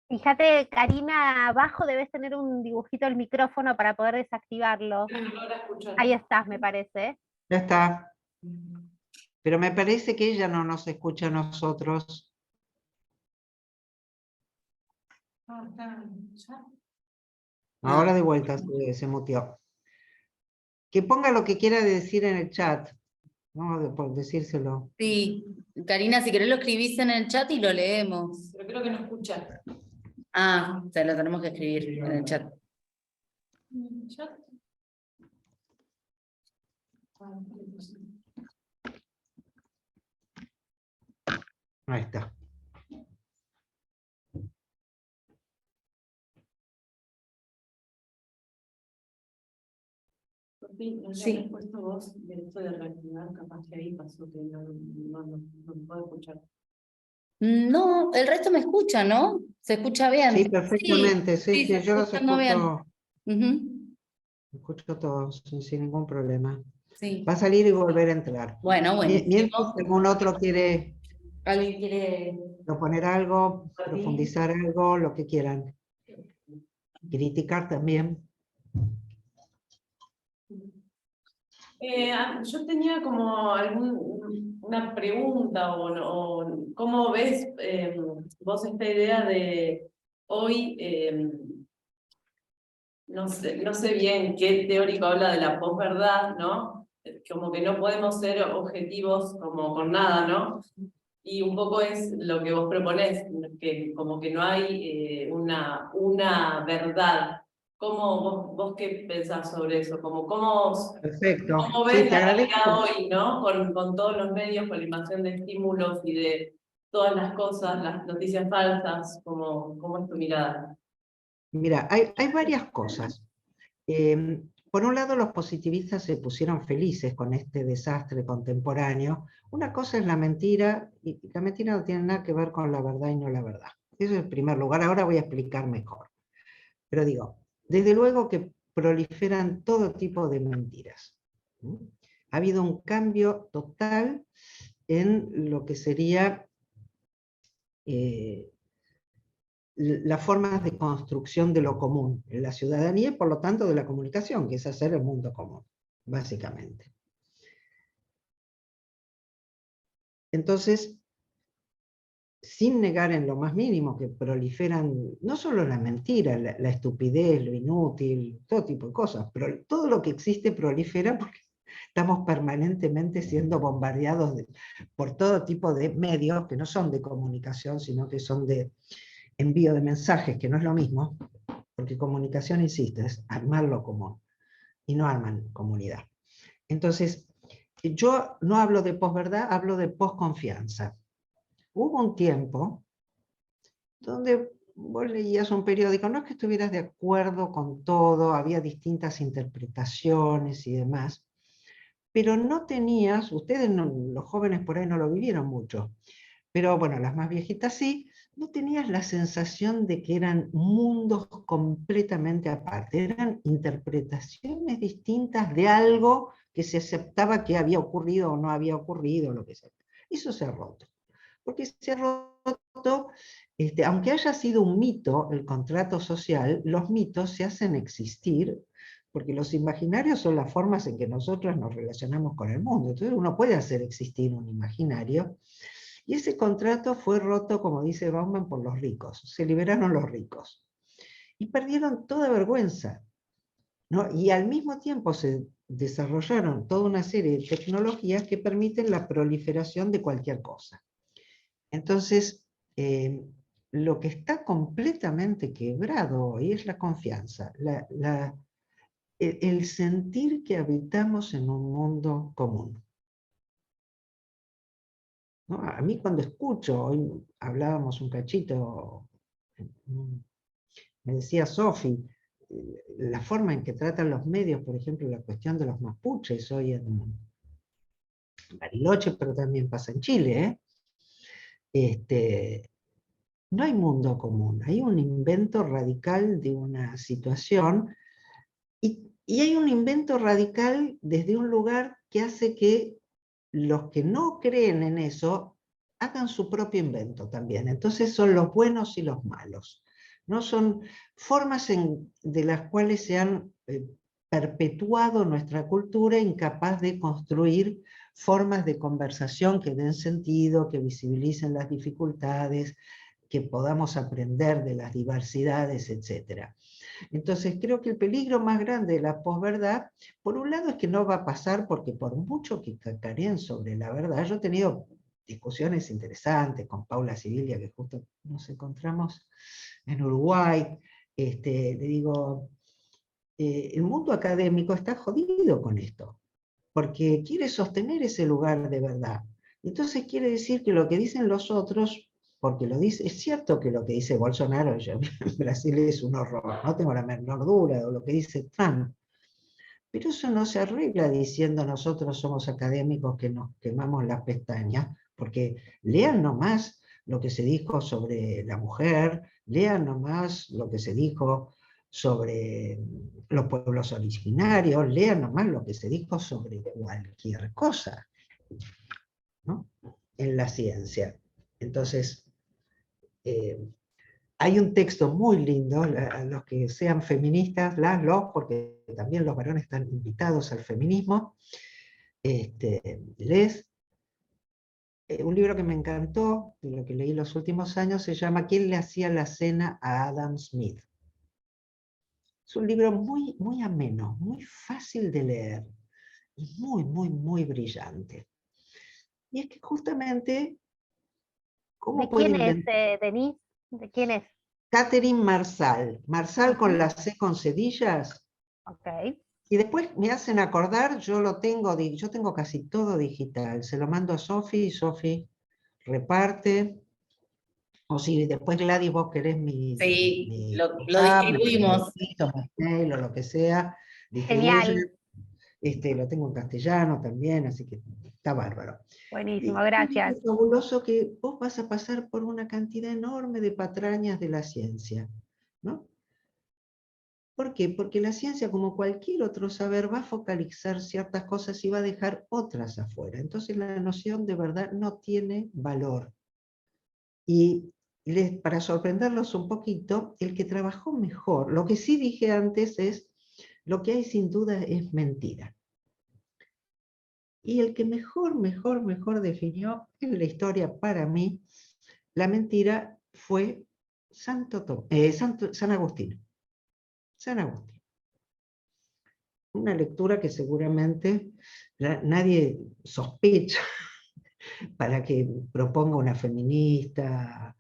Fíjate, Karina, abajo debes tener un dibujito del micrófono para poder desactivarlo. Ahí estás, me parece. Ya está. Pero me parece que ella no nos escucha a nosotros. Ahora de vuelta se muteó. Que ponga lo que quiera decir en el chat. Vamos por decírselo. Sí, Karina, si querés lo escribís en el chat y lo leemos. Pero creo que no escucha. Ah, o sea, lo tenemos que escribir en el chat. Ahí está. Sí, puesto vos derecho de reactivar, capaz que ahí pasó que no puedo escuchar. No, el resto me escucha, ¿no? Se escucha bien. Sí, perfectamente. Sí, se yo está los escuchando bien. escucho. escucho todo sin ningún problema. Sí. Va a salir y volver a entrar. Bueno, Mientras buenísimo. algún otro quiere ¿Alguien quiere proponer algo, compartir? profundizar algo, lo que quieran. Criticar también. Yo tenía como una pregunta, o ¿cómo ves vos esta idea de hoy? No sé bien qué teórico habla de la posverdad, ¿no? Como que no podemos ser objetivos como con nada, ¿no? Y un poco es lo que vos proponés, que como que no hay una verdad. ¿Vos qué pensás sobre eso? Perfecto. ¿Cómo Sí, ves te la realidad agradezco. hoy, ¿no? Con todos los medios, con la invasión de estímulos y de todas las cosas, las noticias falsas, ¿cómo es tu mirada? Mira, hay varias cosas. Por un lado, los positivistas se pusieron felices con este desastre contemporáneo. Una cosa es la mentira, y la mentira no tiene nada que ver con la verdad y no la verdad. Eso en primer lugar, ahora voy a explicar mejor. Pero digo, desde luego que proliferan todo tipo de mentiras. Ha habido un cambio total en lo que sería las formas de construcción de lo común en la ciudadanía y por lo tanto de la comunicación, que es hacer el mundo común, básicamente. Entonces, sin negar en lo más mínimo que proliferan no solo la mentira, la estupidez, lo inútil, todo tipo de cosas, pero todo lo que existe prolifera porque estamos permanentemente siendo bombardeados por todo tipo de medios que no son de comunicación, sino que son de envío de mensajes, que no es lo mismo, porque comunicación, insisto, es armar lo común, y no arman comunidad. Entonces, yo no hablo de posverdad, hablo de posconfianza. Hubo un tiempo donde vos leías un periódico, no es que estuvieras de acuerdo con todo, había distintas interpretaciones y demás, pero no tenías, ustedes los jóvenes por ahí no lo vivieron mucho, pero bueno, las más viejitas sí, no tenías la sensación de que eran mundos completamente aparte, eran interpretaciones distintas de algo que se aceptaba que había ocurrido o no había ocurrido, lo que sea. Eso se ha roto. Porque se ha roto, aunque haya sido un mito el contrato social, los mitos se hacen existir, porque los imaginarios son las formas en que nosotros nos relacionamos con el mundo. Entonces uno puede hacer existir un imaginario, y ese contrato fue roto, como dice Bauman, por los ricos. Se liberaron los ricos. Y perdieron toda vergüenza, ¿no? Y al mismo tiempo se desarrollaron toda una serie de tecnologías que permiten la proliferación de cualquier cosa. Entonces, lo que está completamente quebrado hoy es la confianza, el sentir que habitamos en un mundo común. ¿No? A mí cuando escucho, hoy hablábamos un cachito, me decía Sofi, la forma en que tratan los medios, por ejemplo, la cuestión de los mapuches hoy en Bariloche, pero también pasa en Chile, no hay mundo común, hay un invento radical de una situación, y hay un invento radical desde un lugar que hace que los que no creen en eso hagan su propio invento también. Entonces son los buenos y los malos. ¿No? Son formas de las cuales se han perpetuado nuestra cultura, incapaz de construir formas de conversación que den sentido, que visibilicen las dificultades, que podamos aprender de las diversidades, etc. Entonces creo que el peligro más grande de la posverdad, por un lado es que no va a pasar, porque por mucho que cacareen sobre la verdad, yo he tenido discusiones interesantes con Paula Sibilia, que justo nos encontramos en Uruguay, le digo, el mundo académico está jodido con esto, porque quiere sostener ese lugar de verdad. Entonces quiere decir que lo que dicen los otros, porque lo dice, es cierto que lo que dice Bolsonaro en Brasil es un horror, no tengo la menor duda, o lo que dice Trump, pero eso no se arregla diciendo nosotros somos académicos que nos quemamos las pestañas, porque lean nomás lo que se dijo sobre la mujer, lean nomás lo que se dijo sobre los pueblos originarios, lean nomás lo que se dijo sobre cualquier cosa, ¿no?, en la ciencia. Entonces, hay un texto muy lindo, a los que sean feministas, los, porque también los varones están invitados al feminismo, un libro que me encantó, de lo que leí los últimos años, se llama ¿Quién le hacía la cena a Adam Smith? Es un libro muy, muy ameno, muy fácil de leer, y muy, muy, muy brillante. Y es que justamente, ¿cómo ¿De puede quién es, inventar? Denise? ¿De quién es? Catherine Marsal. Marsal con la C con cedillas. Ok. Y después me hacen acordar, yo tengo casi todo digital. Se lo mando a Sofi y Sofi reparte. O si después Gladys vos querés Sí, mi lo WhatsApp, distribuimos. mi mail o lo que sea, distribuye. Genial. Lo tengo en castellano también, así que está bárbaro. Buenísimo, Y gracias. es fabuloso que vos vas a pasar por una cantidad enorme de patrañas de la ciencia, ¿no? ¿Por qué? Porque la ciencia, como cualquier otro saber, va a focalizar ciertas cosas y va a dejar otras afuera. Entonces la noción de verdad no tiene valor. Y para sorprenderlos un poquito, el que trabajó mejor, lo que sí dije antes es, lo que hay sin duda es mentira. Y el que mejor definió en la historia para mí la mentira fue San Agustín. San Agustín. Una lectura que seguramente nadie sospecha para que proponga una feminista.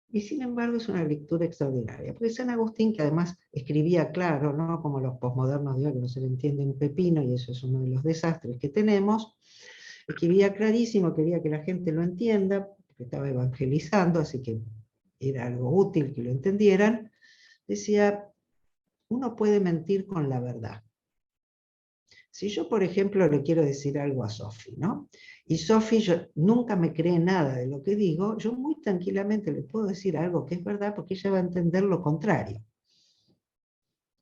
Y sin embargo es una lectura extraordinaria. Porque San Agustín, que además escribía claro, ¿no?, como los posmodernos de hoy, que no se le entiende un pepino, y eso es uno de los desastres que tenemos, escribía clarísimo, quería que la gente lo entienda, porque estaba evangelizando, así que era algo útil que lo entendieran. Decía, uno puede mentir con la verdad. Si yo, por ejemplo, le quiero decir algo a Sofi, ¿no?, y Sofi nunca me cree nada de lo que digo, yo muy tranquilamente le puedo decir algo que es verdad porque ella va a entender lo contrario,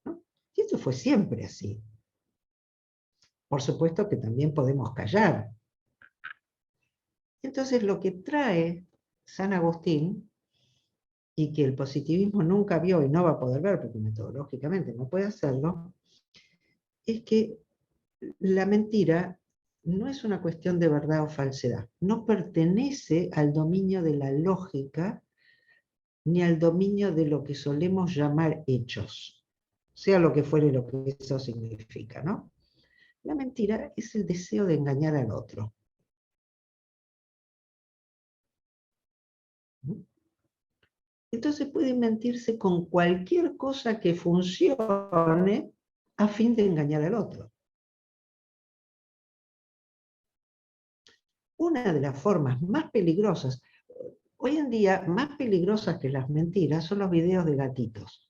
¿no? Y esto fue siempre así. Por supuesto que también podemos callar. Entonces lo que trae San Agustín, y que el positivismo nunca vio y no va a poder ver, porque metodológicamente no puede hacerlo, es que la mentira no es una cuestión de verdad o falsedad, no pertenece al dominio de la lógica ni al dominio de lo que solemos llamar hechos, sea lo que fuere lo que eso significa, ¿no? La mentira es el deseo de engañar al otro. Entonces puede mentirse con cualquier cosa que funcione a fin de engañar al otro. Una de las formas más peligrosas, hoy en día más peligrosas que las mentiras, son los videos de gatitos.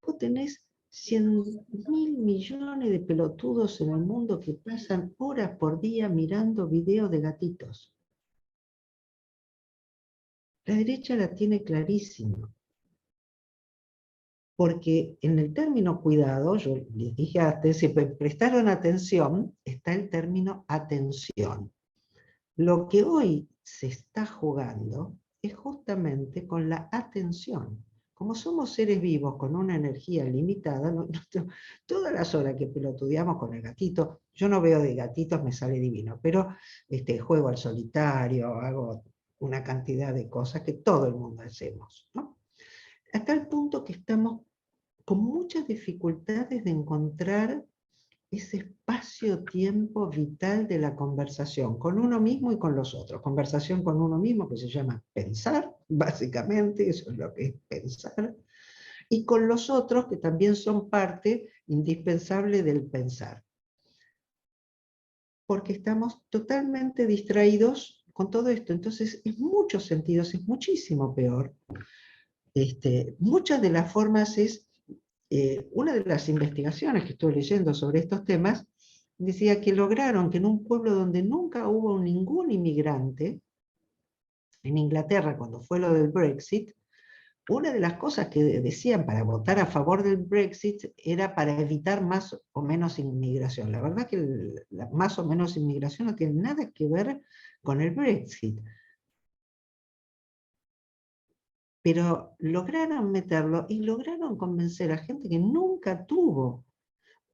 Vos tenés 100.000 millones de pelotudos en el mundo que pasan horas por día mirando videos de gatitos. La derecha la tiene clarísimo. Porque en el término cuidado, yo les dije antes, si prestaron atención, está el término atención. Lo que hoy se está jugando es justamente con la atención. Como somos seres vivos con una energía limitada, todas las horas que pelotudeamos con el gatito, yo no veo de gatitos, me sale divino, pero juego al solitario, hago una cantidad de cosas que todo el mundo hacemos, ¿no? Hasta el punto que estamos con muchas dificultades de encontrar ese espacio-tiempo vital de la conversación con uno mismo y con los otros. Conversación con uno mismo, que se llama pensar, básicamente, eso es lo que es pensar, y con los otros, que también son parte indispensable del pensar. Porque estamos totalmente distraídos con todo esto. Entonces, en muchos sentidos, es muchísimo peor. Muchas de las formas es, una de las investigaciones que estoy leyendo sobre estos temas, decía que lograron que en un pueblo donde nunca hubo ningún inmigrante, en Inglaterra cuando fue lo del Brexit, una de las cosas que decían para votar a favor del Brexit era para evitar más o menos inmigración. La verdad que la más o menos inmigración no tiene nada que ver con el Brexit. Pero lograron meterlo y lograron convencer a gente que nunca tuvo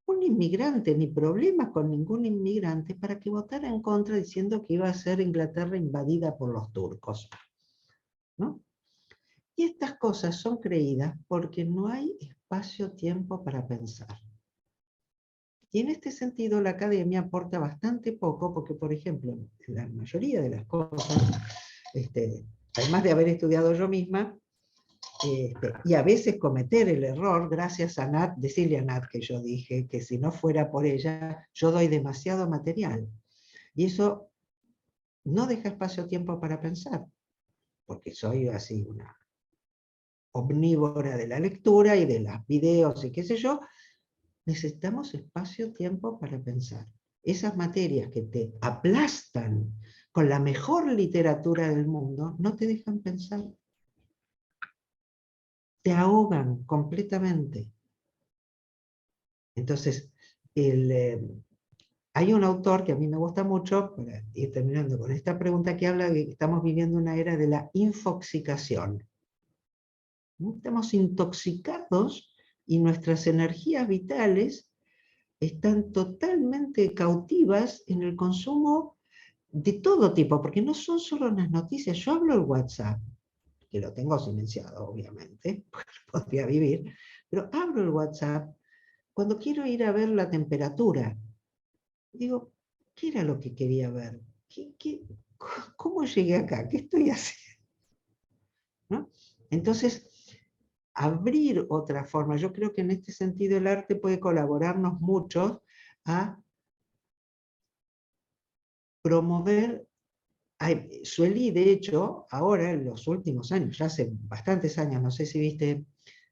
un inmigrante ni problemas con ningún inmigrante para que votara en contra diciendo que iba a ser Inglaterra invadida por los turcos, ¿no? Y estas cosas son creídas porque no hay espacio-tiempo para pensar. Y en este sentido la academia aporta bastante poco porque, por ejemplo, en la mayoría de las cosas, además de haber estudiado yo misma, y a veces cometer el error, gracias a Nat, decirle a Nat que yo dije que si no fuera por ella, yo doy demasiado material. Y eso no deja espacio-tiempo para pensar, porque soy así una omnívora de la lectura y de los videos y qué sé yo. Necesitamos espacio-tiempo para pensar. Esas materias que te aplastan con la mejor literatura del mundo, no te dejan pensar. Te ahogan completamente. Entonces, hay un autor que a mí me gusta mucho, para ir terminando con esta pregunta, que habla de que estamos viviendo una era de la infoxicación. Estamos intoxicados y nuestras energías vitales están totalmente cautivas en el consumo de todo tipo, porque no son solo las noticias. Yo hablo el WhatsApp, que lo tengo silenciado, obviamente, porque podría vivir, pero abro el WhatsApp cuando quiero ir a ver la temperatura. Digo, ¿qué era lo que quería ver? ¿Cómo llegué acá? ¿Qué estoy haciendo? ¿No? Entonces, abrir otra forma. Yo creo que en este sentido el arte puede colaborarnos mucho a promover. Sueli, de hecho, ahora en los últimos años, ya hace bastantes años, no sé si viste,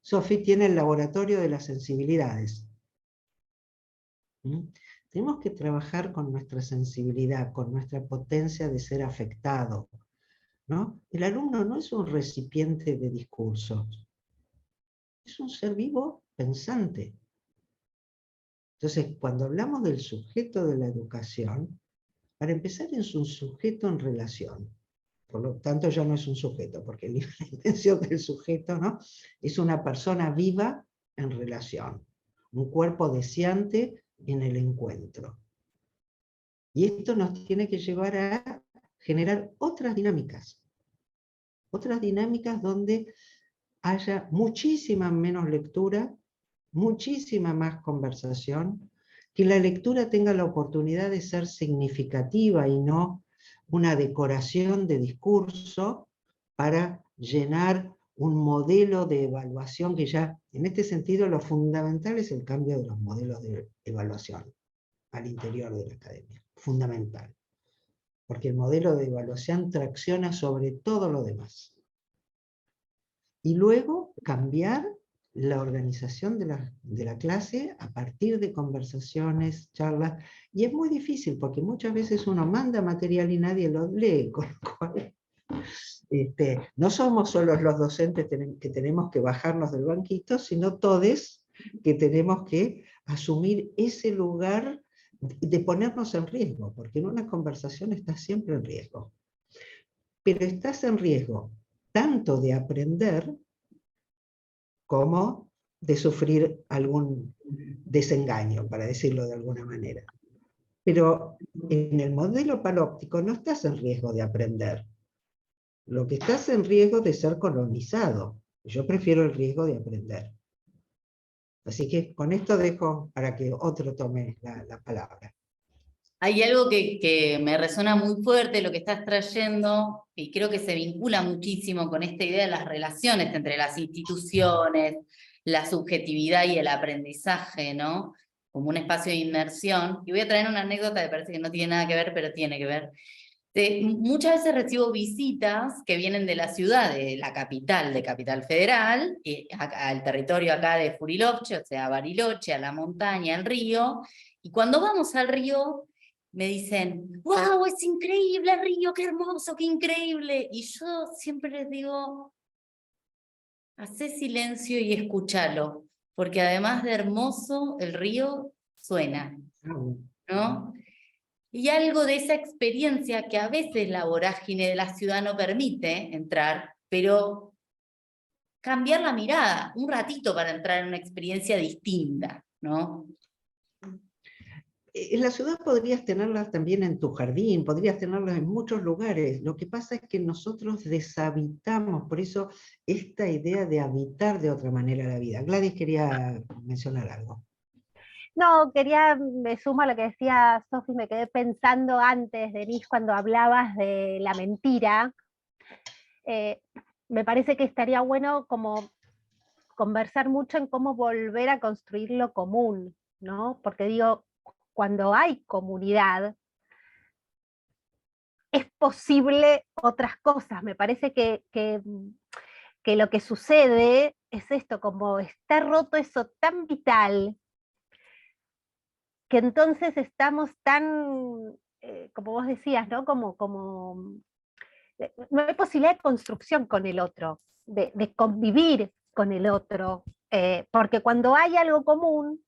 Sofi tiene el laboratorio de las sensibilidades. Tenemos que trabajar con nuestra sensibilidad, con nuestra potencia de ser afectado, ¿no? El alumno no es un recipiente de discursos, es un ser vivo pensante. Entonces, cuando hablamos del sujeto de la educación, para empezar es un sujeto en relación. Por lo tanto, ya no es un sujeto, porque la intención del sujeto, ¿no?, es una persona viva en relación, un cuerpo deseante en el encuentro. Y esto nos tiene que llevar a generar otras dinámicas donde haya muchísima menos lectura, muchísima más conversación, que la lectura tenga la oportunidad de ser significativa y no una decoración de discurso para llenar un modelo de evaluación que ya, en este sentido, lo fundamental es el cambio de los modelos de evaluación al interior de la academia, fundamental, porque el modelo de evaluación tracciona sobre todo lo demás. Y luego cambiar la organización de la clase a partir de conversaciones, charlas, y es muy difícil porque muchas veces uno manda material y nadie lo lee, con lo cual no somos solo los docentes que tenemos que bajarnos del banquito, sino todos que tenemos que asumir ese lugar de ponernos en riesgo, porque en una conversación estás siempre en riesgo. Pero estás en riesgo tanto de aprender como de sufrir algún desengaño, para decirlo de alguna manera. Pero en el modelo palóptico no estás en riesgo de aprender. Lo que estás en riesgo de ser colonizado. Yo prefiero el riesgo de aprender. Así que con esto dejo para que otro tome la palabra. Hay algo que me resuena muy fuerte lo que estás trayendo, y creo que se vincula muchísimo con esta idea de las relaciones entre las instituciones, la subjetividad y el aprendizaje, ¿no? Como un espacio de inmersión. Y voy a traer una anécdota que parece que no tiene nada que ver, pero tiene que ver. Muchas veces recibo visitas que vienen de la ciudad, de la capital, de Capital Federal, al territorio acá de Furiloche, o sea, Bariloche, a la montaña, al río, y cuando vamos al río, me dicen, ¡wow! Es increíble el río, qué hermoso, qué increíble. Y yo siempre les digo, hacé silencio y escúchalo, porque además de hermoso, el río suena, ¿no? Y algo de esa experiencia que a veces la vorágine de la ciudad no permite entrar, pero cambiar la mirada, un ratito para entrar en una experiencia distinta, ¿no? En la ciudad podrías tenerlas también en tu jardín, podrías tenerlas en muchos lugares. Lo que pasa es que nosotros deshabitamos, por eso esta idea de habitar de otra manera la vida. Gladys quería mencionar algo. No, me sumo a lo que decía Sofi, me quedé pensando antes, Denise, cuando hablabas de la mentira. Me parece que estaría bueno como conversar mucho en cómo volver a construir lo común, ¿no? Porque digo, cuando hay comunidad, es posible otras cosas. Me parece que lo que sucede es esto, como está roto eso tan vital, que entonces estamos tan, como vos decías, ¿no? No hay posibilidad de construcción con el otro, de convivir con el otro, porque cuando hay algo común,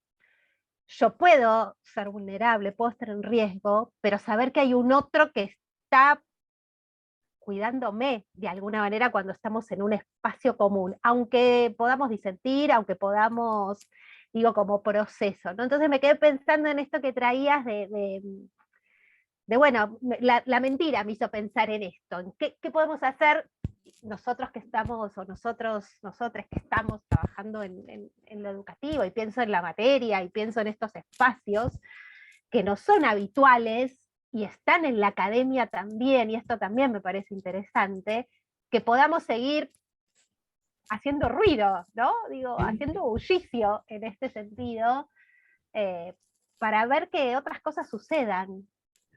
yo puedo ser vulnerable, puedo estar en riesgo, pero saber que hay un otro que está cuidándome de alguna manera cuando estamos en un espacio común, aunque podamos disentir, aunque podamos, digo, como proceso, ¿no? Entonces me quedé pensando en esto que traías bueno, la mentira me hizo pensar en esto, en qué podemos hacer nosotros que estamos, o nosotras que estamos trabajando en lo educativo, y pienso en la materia, y pienso en estos espacios que no son habituales, y están en la academia también, y esto también me parece interesante, que podamos seguir haciendo ruido, ¿no? Digo, haciendo bullicio en este sentido, para ver que otras cosas sucedan,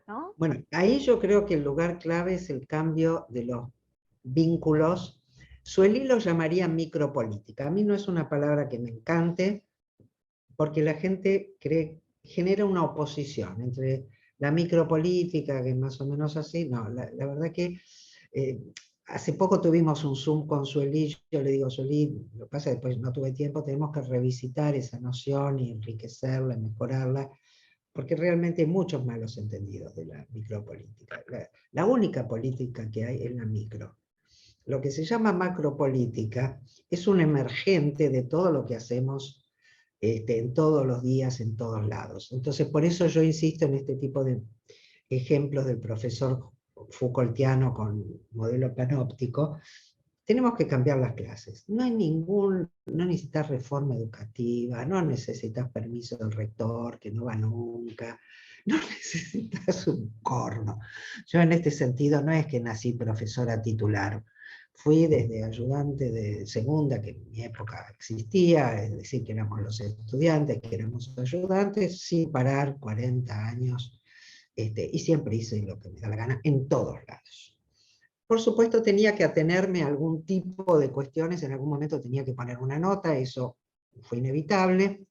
¿no? Bueno, ahí yo creo que el lugar clave es el cambio de los vínculos. Sueli lo llamaría micropolítica. A mí no es una palabra que me encante, porque la gente genera una oposición entre la micropolítica, que es más o menos así. No, la verdad que hace poco tuvimos un Zoom con Sueli, yo le digo, Sueli, lo que pasa es que después no tuve tiempo, tenemos que revisitar esa noción y enriquecerla, mejorarla, porque realmente hay muchos malos entendidos de la micropolítica. La única política que hay es la micro. Lo que se llama macropolítica es un emergente de todo lo que hacemos en todos los días, en todos lados. Entonces, por eso yo insisto en este tipo de ejemplos del profesor Foucaultiano con modelo panóptico. Tenemos que cambiar las clases. No necesitas reforma educativa, no necesitas permiso del rector, que no va nunca, no necesitas un corno. Yo en este sentido no es que nací profesora titular, fui desde ayudante de segunda, que en mi época existía, es decir, que éramos los estudiantes, que éramos ayudantes, sin parar 40 años, y siempre hice lo que me da la gana, en todos lados. Por supuesto tenía que atenerme a algún tipo de cuestiones, en algún momento tenía que poner una nota, eso fue inevitable,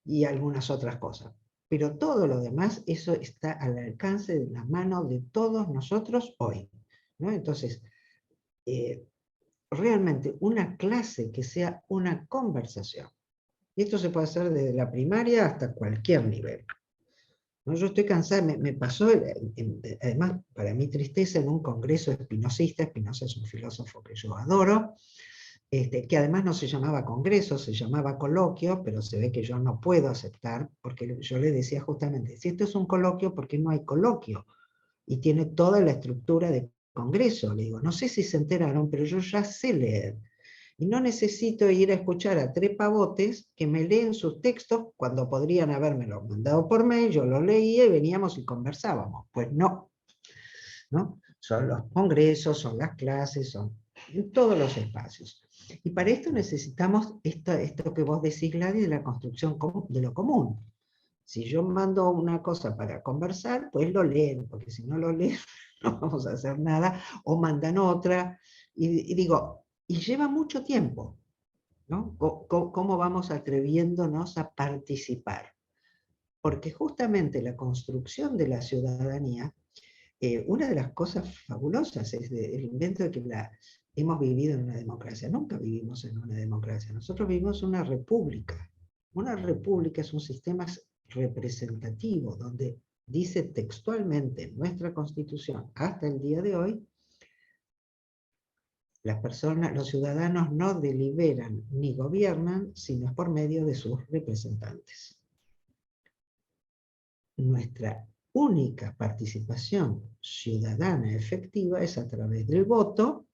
y algunas otras cosas. Pero todo lo demás, eso está al alcance de la mano de todos nosotros hoy, ¿no? Entonces, realmente una clase que sea una conversación, y esto se puede hacer desde la primaria hasta cualquier nivel. ¿No? Yo estoy cansada, me pasó, además, para mi tristeza, en un congreso espinosista. Spinoza es un filósofo que yo adoro, que además no se llamaba congreso, se llamaba coloquio, pero se ve que yo no puedo aceptar, porque yo le decía justamente, si esto es un coloquio, ¿por qué no hay coloquio? Y tiene toda la estructura de congreso. Le digo, no sé si se enteraron, pero yo ya sé leer. Y no necesito ir a escuchar a 3 pavotes que me leen sus textos cuando podrían habérmelo mandado por mail, yo lo leía y veníamos y conversábamos. Pues no, ¿no? Son los congresos, son las clases, son en todos los espacios. Y para esto necesitamos esto que vos decís, Gladys, de la construcción de lo común. Si yo mando una cosa para conversar, pues lo leen, porque si no lo leen no vamos a hacer nada, o mandan otra, y digo, y lleva mucho tiempo, ¿no? ¿Cómo vamos atreviéndonos a participar? Porque justamente la construcción de la ciudadanía, una de las cosas fabulosas es el invento de que hemos vivido en una democracia. Nunca vivimos en una democracia. Nosotros vivimos en una república. Una república es un sistema representativo donde dice textualmente en nuestra Constitución hasta el día de hoy, las personas, los ciudadanos no deliberan ni gobiernan, sino por medio de sus representantes. Nuestra única participación ciudadana efectiva es a través del voto,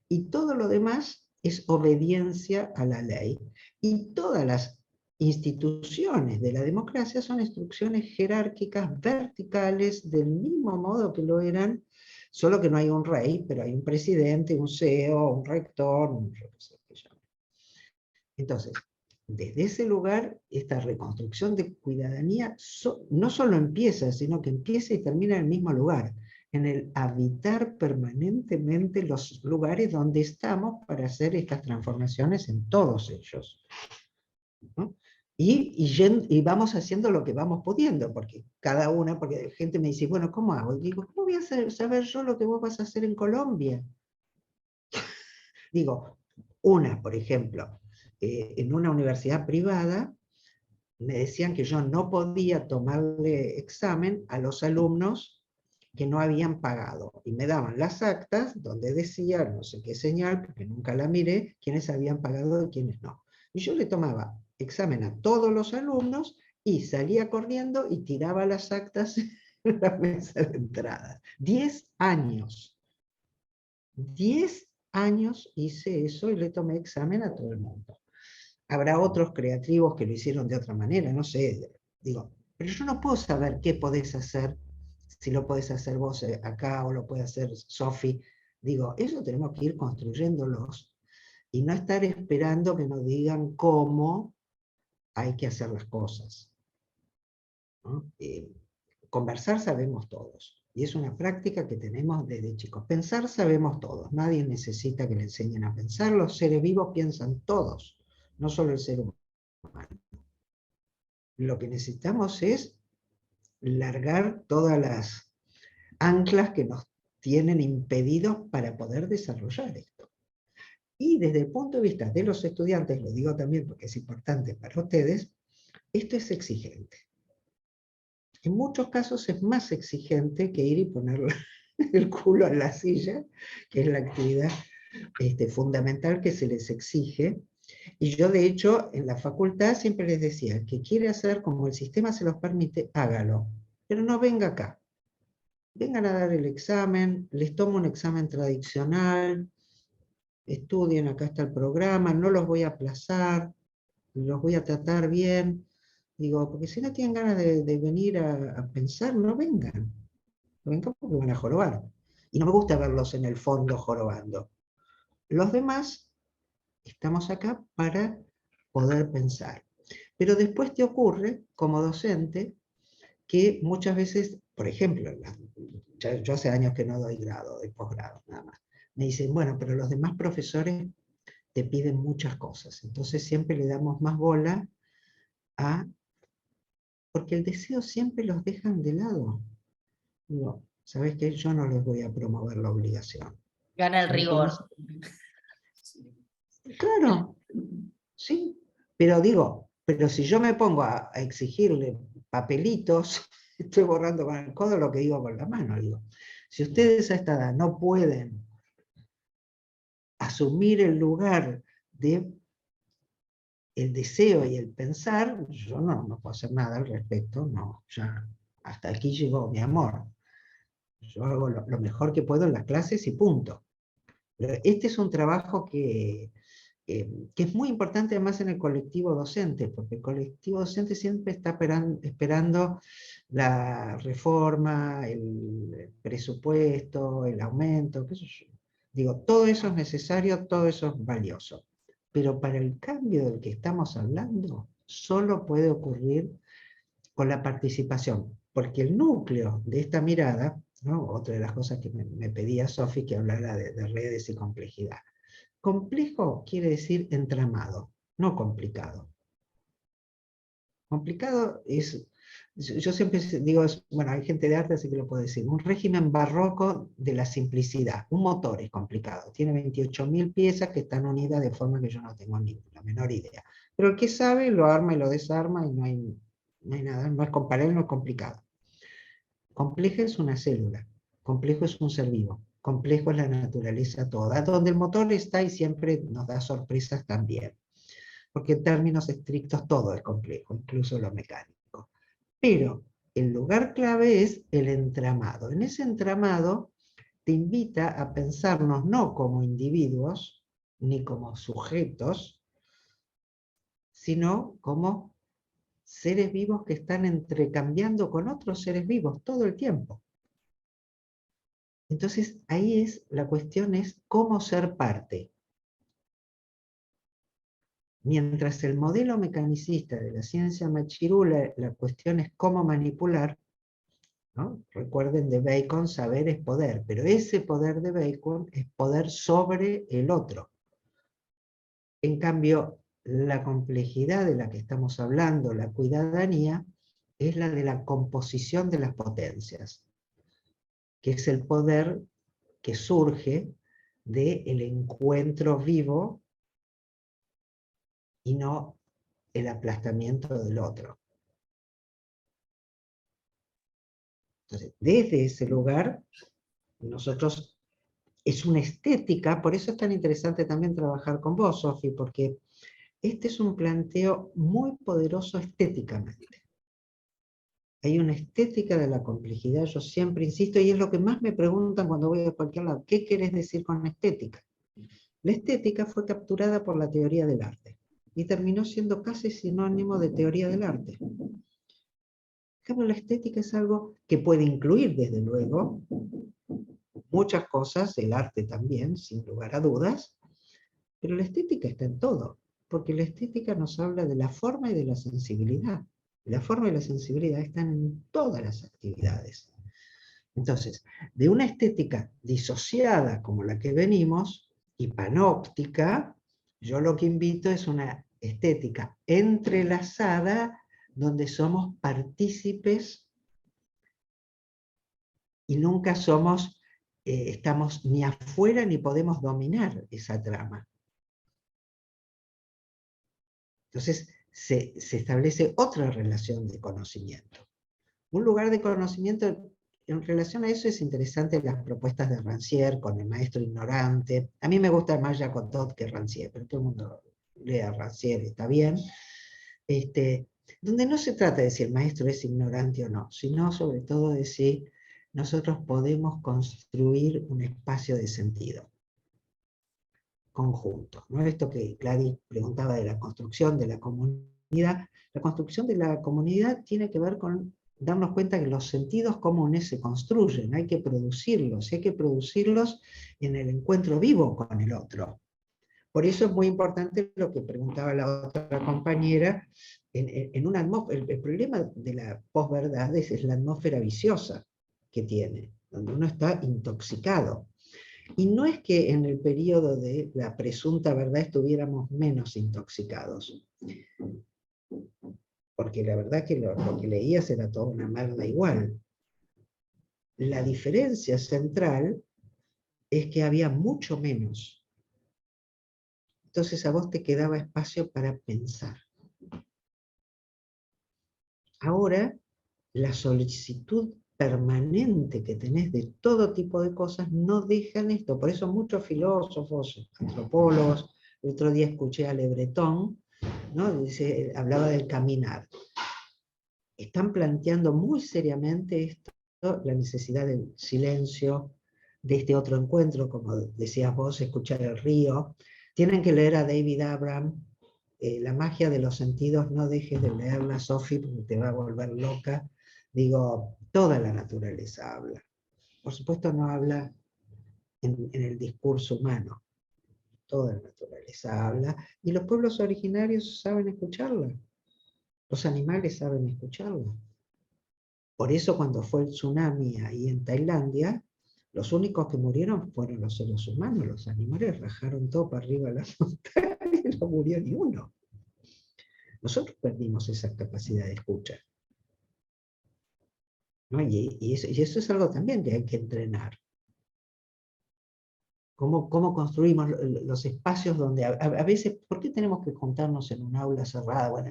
y todo lo demás es obediencia a la ley. Y todas las instituciones de la democracia son instrucciones jerárquicas, verticales, del mismo modo que lo eran, solo que no hay un rey, pero hay un presidente, un CEO, un rector, un... Entonces, desde ese lugar, esta reconstrucción de ciudadanía no solo empieza, sino que empieza y termina en el mismo lugar, en el habitar permanentemente los lugares donde estamos para hacer estas transformaciones en todos ellos, ¿no? Y vamos haciendo lo que vamos pudiendo, porque cada una, porque la gente me dice, bueno, ¿cómo hago? Y digo, ¿cómo voy a saber yo lo que vos vas a hacer en Colombia? Digo, por ejemplo, en una universidad privada, me decían que yo no podía tomarle examen a los alumnos que no habían pagado. Y me daban las actas donde decía, no sé qué señal, porque nunca la miré, quiénes habían pagado y quiénes no. Y yo le tomaba examen a todos los alumnos y salía corriendo y tiraba las actas en la mesa de entrada. 10 años. 10 años hice eso y le tomé examen a todo el mundo. Habrá otros creativos que lo hicieron de otra manera, no sé, digo, pero yo no puedo saber qué podés hacer, si lo podés hacer vos acá o lo puede hacer Sofi. Digo, eso tenemos que ir construyéndolos y no estar esperando que nos digan cómo hay que hacer las cosas, ¿no? Conversar sabemos todos, y es una práctica que tenemos desde chicos. Pensar sabemos todos, nadie necesita que le enseñen a pensar, los seres vivos piensan todos, no solo el ser humano. Lo que necesitamos es largar todas las anclas que nos tienen impedidos para poder desarrollar esto. Y desde el punto de vista de los estudiantes, lo digo también porque es importante para ustedes, esto es exigente. En muchos casos es más exigente que ir y poner el culo en la silla, que es la actividad fundamental que se les exige. Y yo, de hecho, en la facultad siempre les decía, el que quiere hacer como el sistema se los permite, hágalo. Pero no venga acá. Vengan a dar el examen, les tomo un examen tradicional, estudien, acá está el programa, no los voy a aplazar, los voy a tratar bien. Digo, porque si no tienen ganas de venir a pensar, no vengan. No vengan porque van a jorobar. Y no me gusta verlos en el fondo jorobando. Los demás estamos acá para poder pensar. Pero después te ocurre, como docente, que muchas veces, por ejemplo, yo hace años que no doy grado, doy posgrado, nada más. Me dicen, bueno, pero los demás profesores te piden muchas cosas. Entonces siempre le damos más bola a... Porque el deseo siempre los dejan de lado. Digo, ¿sabes qué? Yo no les voy a promover la obligación. Gana el rigor. Claro, sí, pero digo, pero si yo me pongo a exigirle papelitos, estoy borrando con el codo lo que digo con la mano. Digo, si ustedes a esta edad no pueden asumir el lugar de el deseo y el pensar, yo no puedo hacer nada al respecto, no, ya hasta aquí llegó mi amor. Yo hago lo mejor que puedo en las clases y punto. Pero este es un trabajo que es muy importante además en el colectivo docente, porque el colectivo docente siempre está esperando la reforma, el presupuesto, el aumento, qué sé yo. Digo, todo eso es necesario, todo eso es valioso. Pero para el cambio del que estamos hablando, solo puede ocurrir con la participación, porque el núcleo de esta mirada, ¿no? Otra de las cosas que me pedía Sofi, que hablara de redes y complejidad. Complejo quiere decir entramado, no complicado. Complicado es yo siempre digo, bueno, hay gente de arte, así que lo puedo decir, un régimen barroco de la simplicidad. Un motor es complicado, tiene 28.000 piezas que están unidas de forma que yo no tengo ni la menor idea. Pero el que sabe lo arma y lo desarma y no hay nada, no es comparar, no es complicado. Compleja es una célula, complejo es un ser vivo, complejo es la naturaleza toda, donde el motor está y siempre nos da sorpresas también. Porque en términos estrictos todo es complejo, incluso lo mecánico. Pero el lugar clave es el entramado. En ese entramado te invita a pensarnos no como individuos, ni como sujetos, sino como seres vivos que están entrecambiando con otros seres vivos todo el tiempo. Entonces ahí la cuestión es cómo ser parte. Mientras el modelo mecanicista de la ciencia Machirú, la cuestión es cómo manipular, ¿no? Recuerden de Bacon, saber es poder, pero ese poder de Bacon es poder sobre el otro. En cambio, la complejidad de la que estamos hablando, la cuidadanía, es la de la composición de las potencias, que es el poder que surge del encuentro vivo y no el aplastamiento del otro. Entonces, desde ese lugar, nosotros, es una estética, por eso es tan interesante también trabajar con vos, Sofi, porque este es un planteo muy poderoso estéticamente. Hay una estética de la complejidad, yo siempre insisto, y es lo que más me preguntan cuando voy a cualquier lado, ¿qué querés decir con estética? La estética fue capturada por la teoría del arte, y terminó siendo casi sinónimo de teoría del arte. En cambio, la estética es algo que puede incluir, desde luego, muchas cosas, el arte también, sin lugar a dudas, pero la estética está en todo, porque la estética nos habla de la forma y de la sensibilidad. La forma y la sensibilidad están en todas las actividades. Entonces, de una estética disociada como la que venimos, y panóptica, yo lo que invito es una estética entrelazada, donde somos partícipes y nunca estamos ni afuera ni podemos dominar esa trama. Entonces se establece otra relación de conocimiento. Un lugar de conocimiento, en relación a eso es interesante las propuestas de Rancière con el maestro ignorante. A mí me gusta más Jacotot que Rancière, pero todo el mundo lee a Rancière, está bien. Donde no se trata de si el maestro es ignorante o no, sino sobre todo de si nosotros podemos construir un espacio de sentido conjunto, ¿no? Esto que Gladys preguntaba de la construcción de la comunidad, la construcción de la comunidad tiene que ver con darnos cuenta que los sentidos comunes se construyen, hay que producirlos en el encuentro vivo con el otro. Por eso es muy importante lo que preguntaba la otra compañera, en una atmósfera, el problema de la posverdad es la atmósfera viciosa que tiene, donde uno está intoxicado. Y no es que en el periodo de la presunta verdad estuviéramos menos intoxicados, porque la verdad que lo que leías era toda una merda igual. La diferencia central es que había mucho menos. Entonces a vos te quedaba espacio para pensar. Ahora, la solicitud permanente que tenés de todo tipo de cosas no dejan esto. Por eso muchos filósofos, antropólogos, el otro día escuché a Le Breton, ¿no? Hablaba del caminar. Están planteando muy seriamente esto, la necesidad del silencio, de este otro encuentro, como decías vos, escuchar el río. Tienen que leer a David Abram, La magia de los sentidos, no dejes de leerla, Sophie, porque te va a volver loca. Digo, toda la naturaleza habla. Por supuesto no habla en el discurso humano. Toda la naturaleza habla. Y los pueblos originarios saben escucharla. Los animales saben escucharla. Por eso cuando fue el tsunami ahí en Tailandia, los únicos que murieron fueron los seres humanos. Los animales rajaron todo para arriba de las montañas y no murió ni uno. Nosotros perdimos esa capacidad de escucha. ¿no? Y eso es algo también que hay que entrenar. ¿Cómo construimos los espacios donde a veces, ¿por qué tenemos que juntarnos en un aula cerrada? Bueno,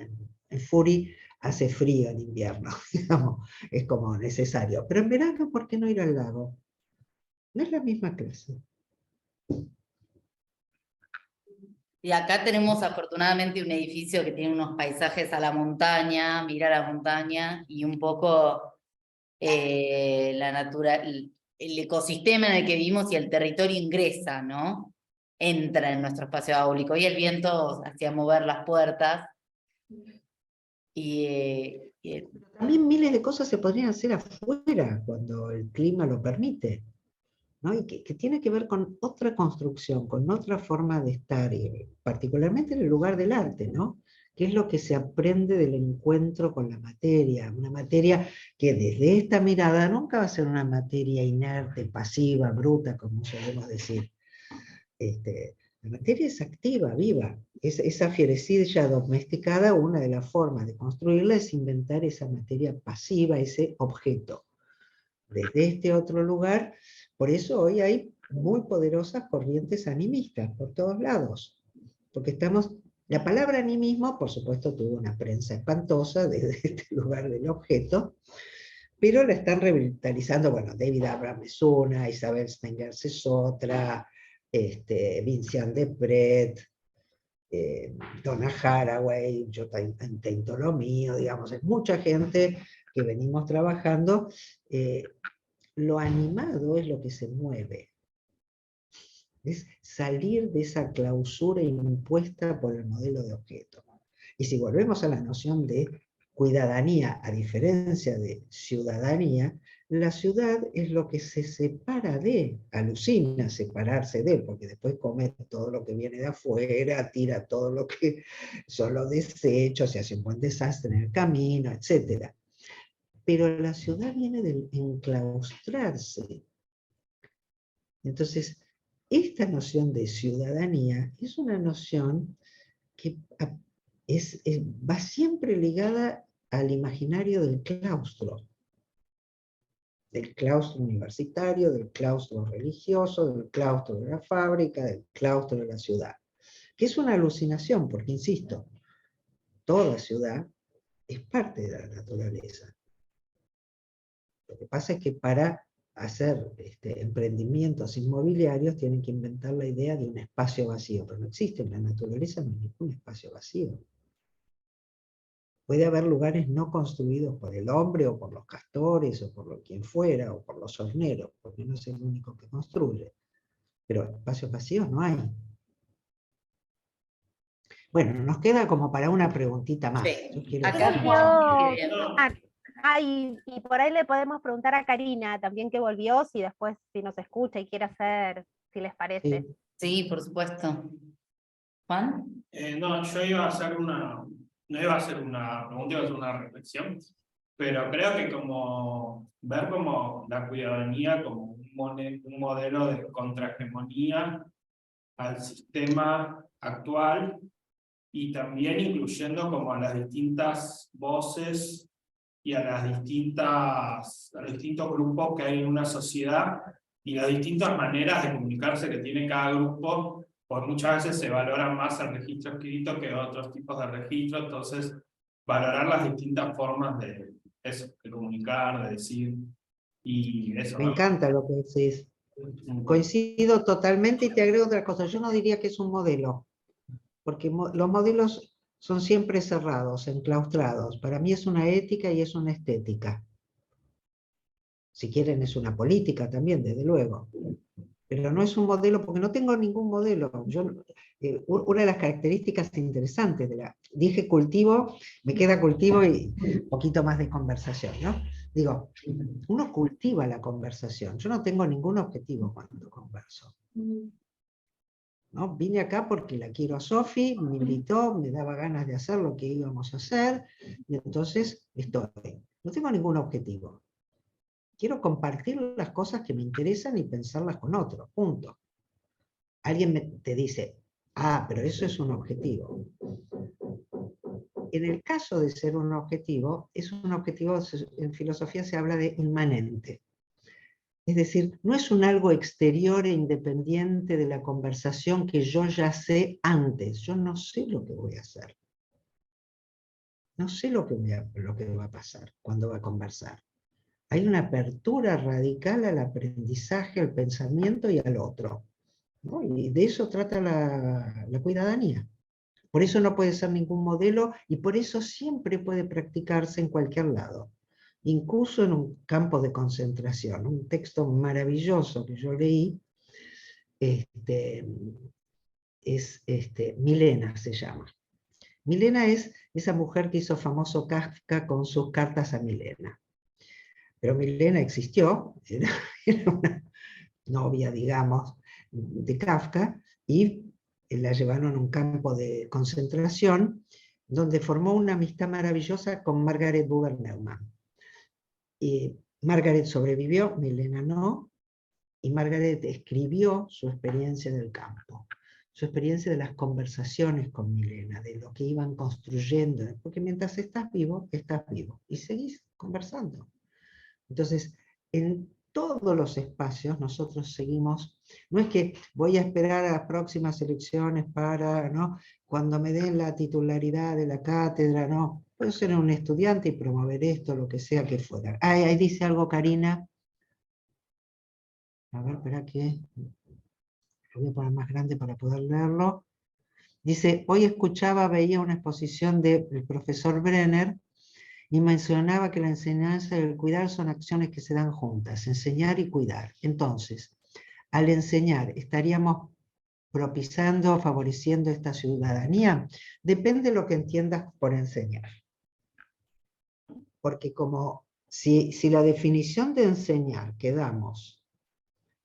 en Furi hace frío en invierno, digamos, es como necesario. Pero en verano, ¿por qué no ir al lago? No es la misma clase. Y acá tenemos afortunadamente un edificio que tiene unos paisajes a la montaña, mira a la montaña, y un poco el ecosistema en el que vivimos y el territorio ingresa, ¿no? Entra en nuestro espacio áulico. Y el viento hacía mover las puertas. También miles de cosas se podrían hacer afuera cuando el clima lo permite, ¿no? Y que tiene que ver con otra construcción, con otra forma de estar, y particularmente en el lugar del arte, ¿no? Que es lo que se aprende del encuentro con la materia, una materia que desde esta mirada nunca va a ser una materia inerte, pasiva, bruta, como solemos decir. La materia es activa, viva. Esa fierecilla domesticada, una de las formas de construirla es inventar esa materia pasiva, ese objeto. Desde este otro lugar, por eso hoy hay muy poderosas corrientes animistas por todos lados, porque la palabra animismo, por supuesto, tuvo una prensa espantosa desde este lugar del objeto, pero la están revitalizando, bueno, David Abraham es una, Isabel Stengers es otra, Vincent Depret, Donna Haraway, yo intento lo mío, digamos, es mucha gente que venimos trabajando. Lo animado es lo que se mueve, es salir de esa clausura impuesta por el modelo de objeto. Y si volvemos a la noción de cuidadanía, a diferencia de ciudadanía, la ciudad es lo que se separa de, alucina separarse de, porque después come todo lo que viene de afuera, tira todo lo que son los desechos, se hace un buen desastre en el camino, etc. Pero la ciudad viene del enclaustrarse. Entonces, esta noción de ciudadanía es una noción que va siempre ligada al imaginario del claustro universitario, del claustro religioso, del claustro de la fábrica, del claustro de la ciudad, que es una alucinación, porque insisto, toda ciudad es parte de la naturaleza. Lo que pasa es que para hacer emprendimientos inmobiliarios tienen que inventar la idea de un espacio vacío, pero no existe en la naturaleza, no hay ningún espacio vacío. Puede haber lugares no construidos por el hombre o por los castores o por quien fuera o por los horneros, porque no es el único que construye, pero espacios vacíos no hay. Bueno, nos queda como para una preguntita más. Sí. Acá y por ahí le podemos preguntar a Karina también que volvió, si después si nos escucha y quiere hacer, si les parece. Sí, por supuesto. ¿Juan? No, yo iba a hacer no iba a hacer una pregunta, iba a hacer una reflexión, pero creo que ver como la cuidadanía como un modelo de contrahegemonía al sistema actual, y también incluyendo como a las distintas voces y a los distintos grupos que hay en una sociedad y las distintas maneras de comunicarse que tiene cada grupo, pues muchas veces se valora más el registro escrito que otros tipos de registro, entonces valorar las distintas formas de comunicar, de decir, y eso. Me encanta lo que decís. Coincido totalmente y te agrego otra cosa. Yo no diría que es un modelo, porque los modelos son siempre cerrados, enclaustrados. Para mí es una ética y es una estética. Si quieren es una política también, desde luego. Pero no es un modelo, porque no tengo ningún modelo. Una de las características interesantes dije cultivo, me queda cultivo y un poquito más de conversación, ¿no? Digo, uno cultiva la conversación. Yo no tengo ningún objetivo cuando converso. ¿No? Vine acá porque la quiero a Sofi, me invitó, me daba ganas de hacer lo que íbamos a hacer, y entonces estoy. No tengo ningún objetivo. Quiero compartir las cosas que me interesan y pensarlas con otros, punto. Alguien te dice, pero eso es un objetivo. en el caso de ser un objetivo, es un objetivo, en filosofía se habla de inmanente. Es decir, no es un algo exterior e independiente de la conversación que yo ya sé antes. Yo no sé lo que voy a hacer. No sé lo que va a pasar cuando va a conversar. Hay una apertura radical al aprendizaje, al pensamiento y al otro, ¿no? Y de eso trata la cuidadanía. Por eso no puede ser ningún modelo y por eso siempre puede practicarse en cualquier lado, incluso en un campo de concentración. Un texto maravilloso que yo leí, Milena se llama. Milena es esa mujer que hizo famoso Kafka con sus cartas a Milena. Pero Milena existió, era una novia, digamos, de Kafka, y la llevaron a un campo de concentración, donde formó una amistad maravillosa con Margaret Buber-Neumann. Y Margaret sobrevivió, Milena no, y Margaret escribió su experiencia del campo, su experiencia de las conversaciones con Milena, de lo que iban construyendo, porque mientras estás vivo, y seguís conversando. Entonces, en todos los espacios nosotros seguimos, no es que voy a esperar a las próximas elecciones para, ¿no?, cuando me den la titularidad de la cátedra, no, puedo ser un estudiante y promover esto, lo que sea que fuera. Ahí dice algo Karina. A ver, espera que lo voy a poner más grande para poder leerlo. Dice, hoy veía una exposición del profesor Brenner, y mencionaba que la enseñanza y el cuidar son acciones que se dan juntas, enseñar y cuidar. Entonces, al enseñar, ¿estaríamos propiciando, favoreciendo esta ciudadanía? Depende de lo que entiendas por enseñar. Porque como si la definición de enseñar que damos,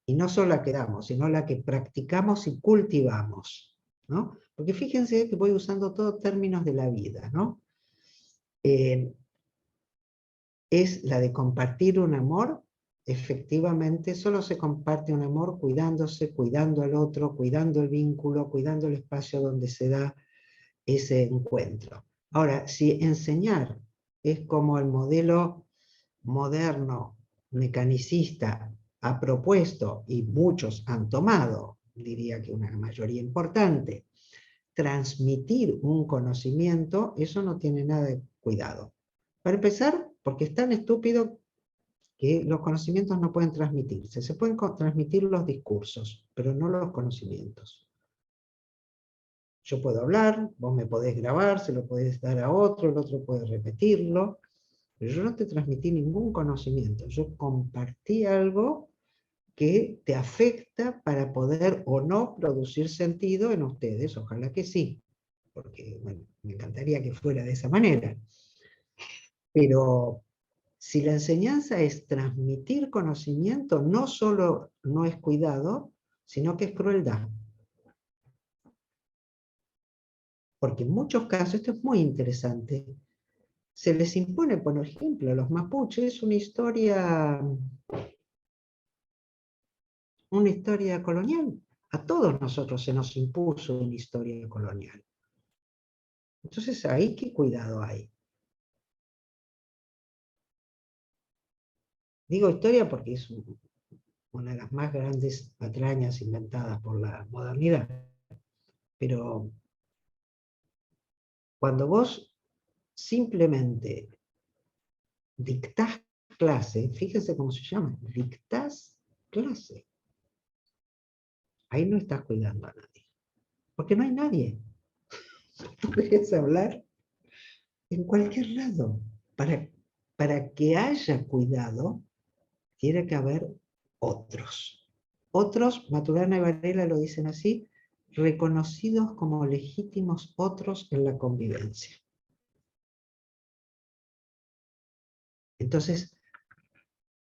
y no solo la que damos, sino la que practicamos y cultivamos, ¿no? Porque fíjense que voy usando todos términos de la vida, ¿no? Es la de compartir un amor. Efectivamente, solo se comparte un amor cuidándose, cuidando al otro, cuidando el vínculo, cuidando el espacio donde se da ese encuentro. Ahora, si enseñar es como el modelo moderno, mecanicista, ha propuesto, y muchos han tomado, diría que una mayoría importante, transmitir un conocimiento, eso no tiene nada de cuidado. Para empezar, porque es tan estúpido que los conocimientos no pueden transmitirse. Se pueden transmitir los discursos, pero no los conocimientos. Yo puedo hablar, vos me podés grabar, se lo podés dar a otro, el otro puede repetirlo, pero yo no te transmití ningún conocimiento. Yo compartí algo que te afecta para poder o no producir sentido en ustedes. Ojalá que sí, porque bueno, me encantaría que fuera de esa manera. Pero si la enseñanza es transmitir conocimiento, no solo no es cuidado, sino que es crueldad. Porque en muchos casos, esto es muy interesante, se les impone, por ejemplo, a los mapuches una historia colonial. A todos nosotros se nos impuso una historia colonial. Entonces, ahí qué cuidado hay. Digo historia porque es una de las más grandes patrañas inventadas por la modernidad. Pero cuando vos simplemente dictás clase, fíjense cómo se llama, dictás clase, ahí no estás cuidando a nadie. Porque no hay nadie. Tú puedes hablar en cualquier lado. Para que haya cuidado, tiene que haber otros. Otros, Maturana y Varela lo dicen así, reconocidos como legítimos otros en la convivencia. Entonces,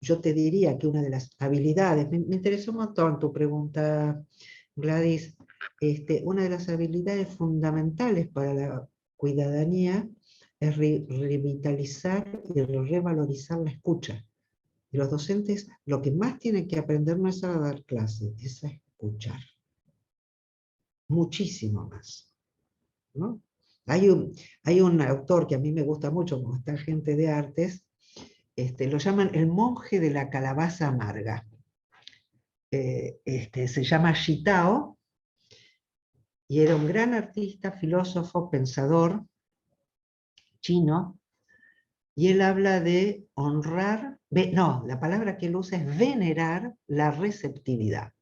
yo te diría que una de las habilidades, me interesó un montón tu pregunta, Gladys, una de las habilidades fundamentales para la cuidadanía es revitalizar y revalorizar la escucha. Y los docentes lo que más tienen que aprender no es a dar clases, es a escuchar. Muchísimo más, ¿no? Hay un autor que a mí me gusta mucho, como está gente de artes, lo llaman el monje de la calabaza amarga. Se llama Shitao, y era un gran artista, filósofo, pensador chino, y él habla de honrar, no, la palabra que él usa es venerar la receptividad.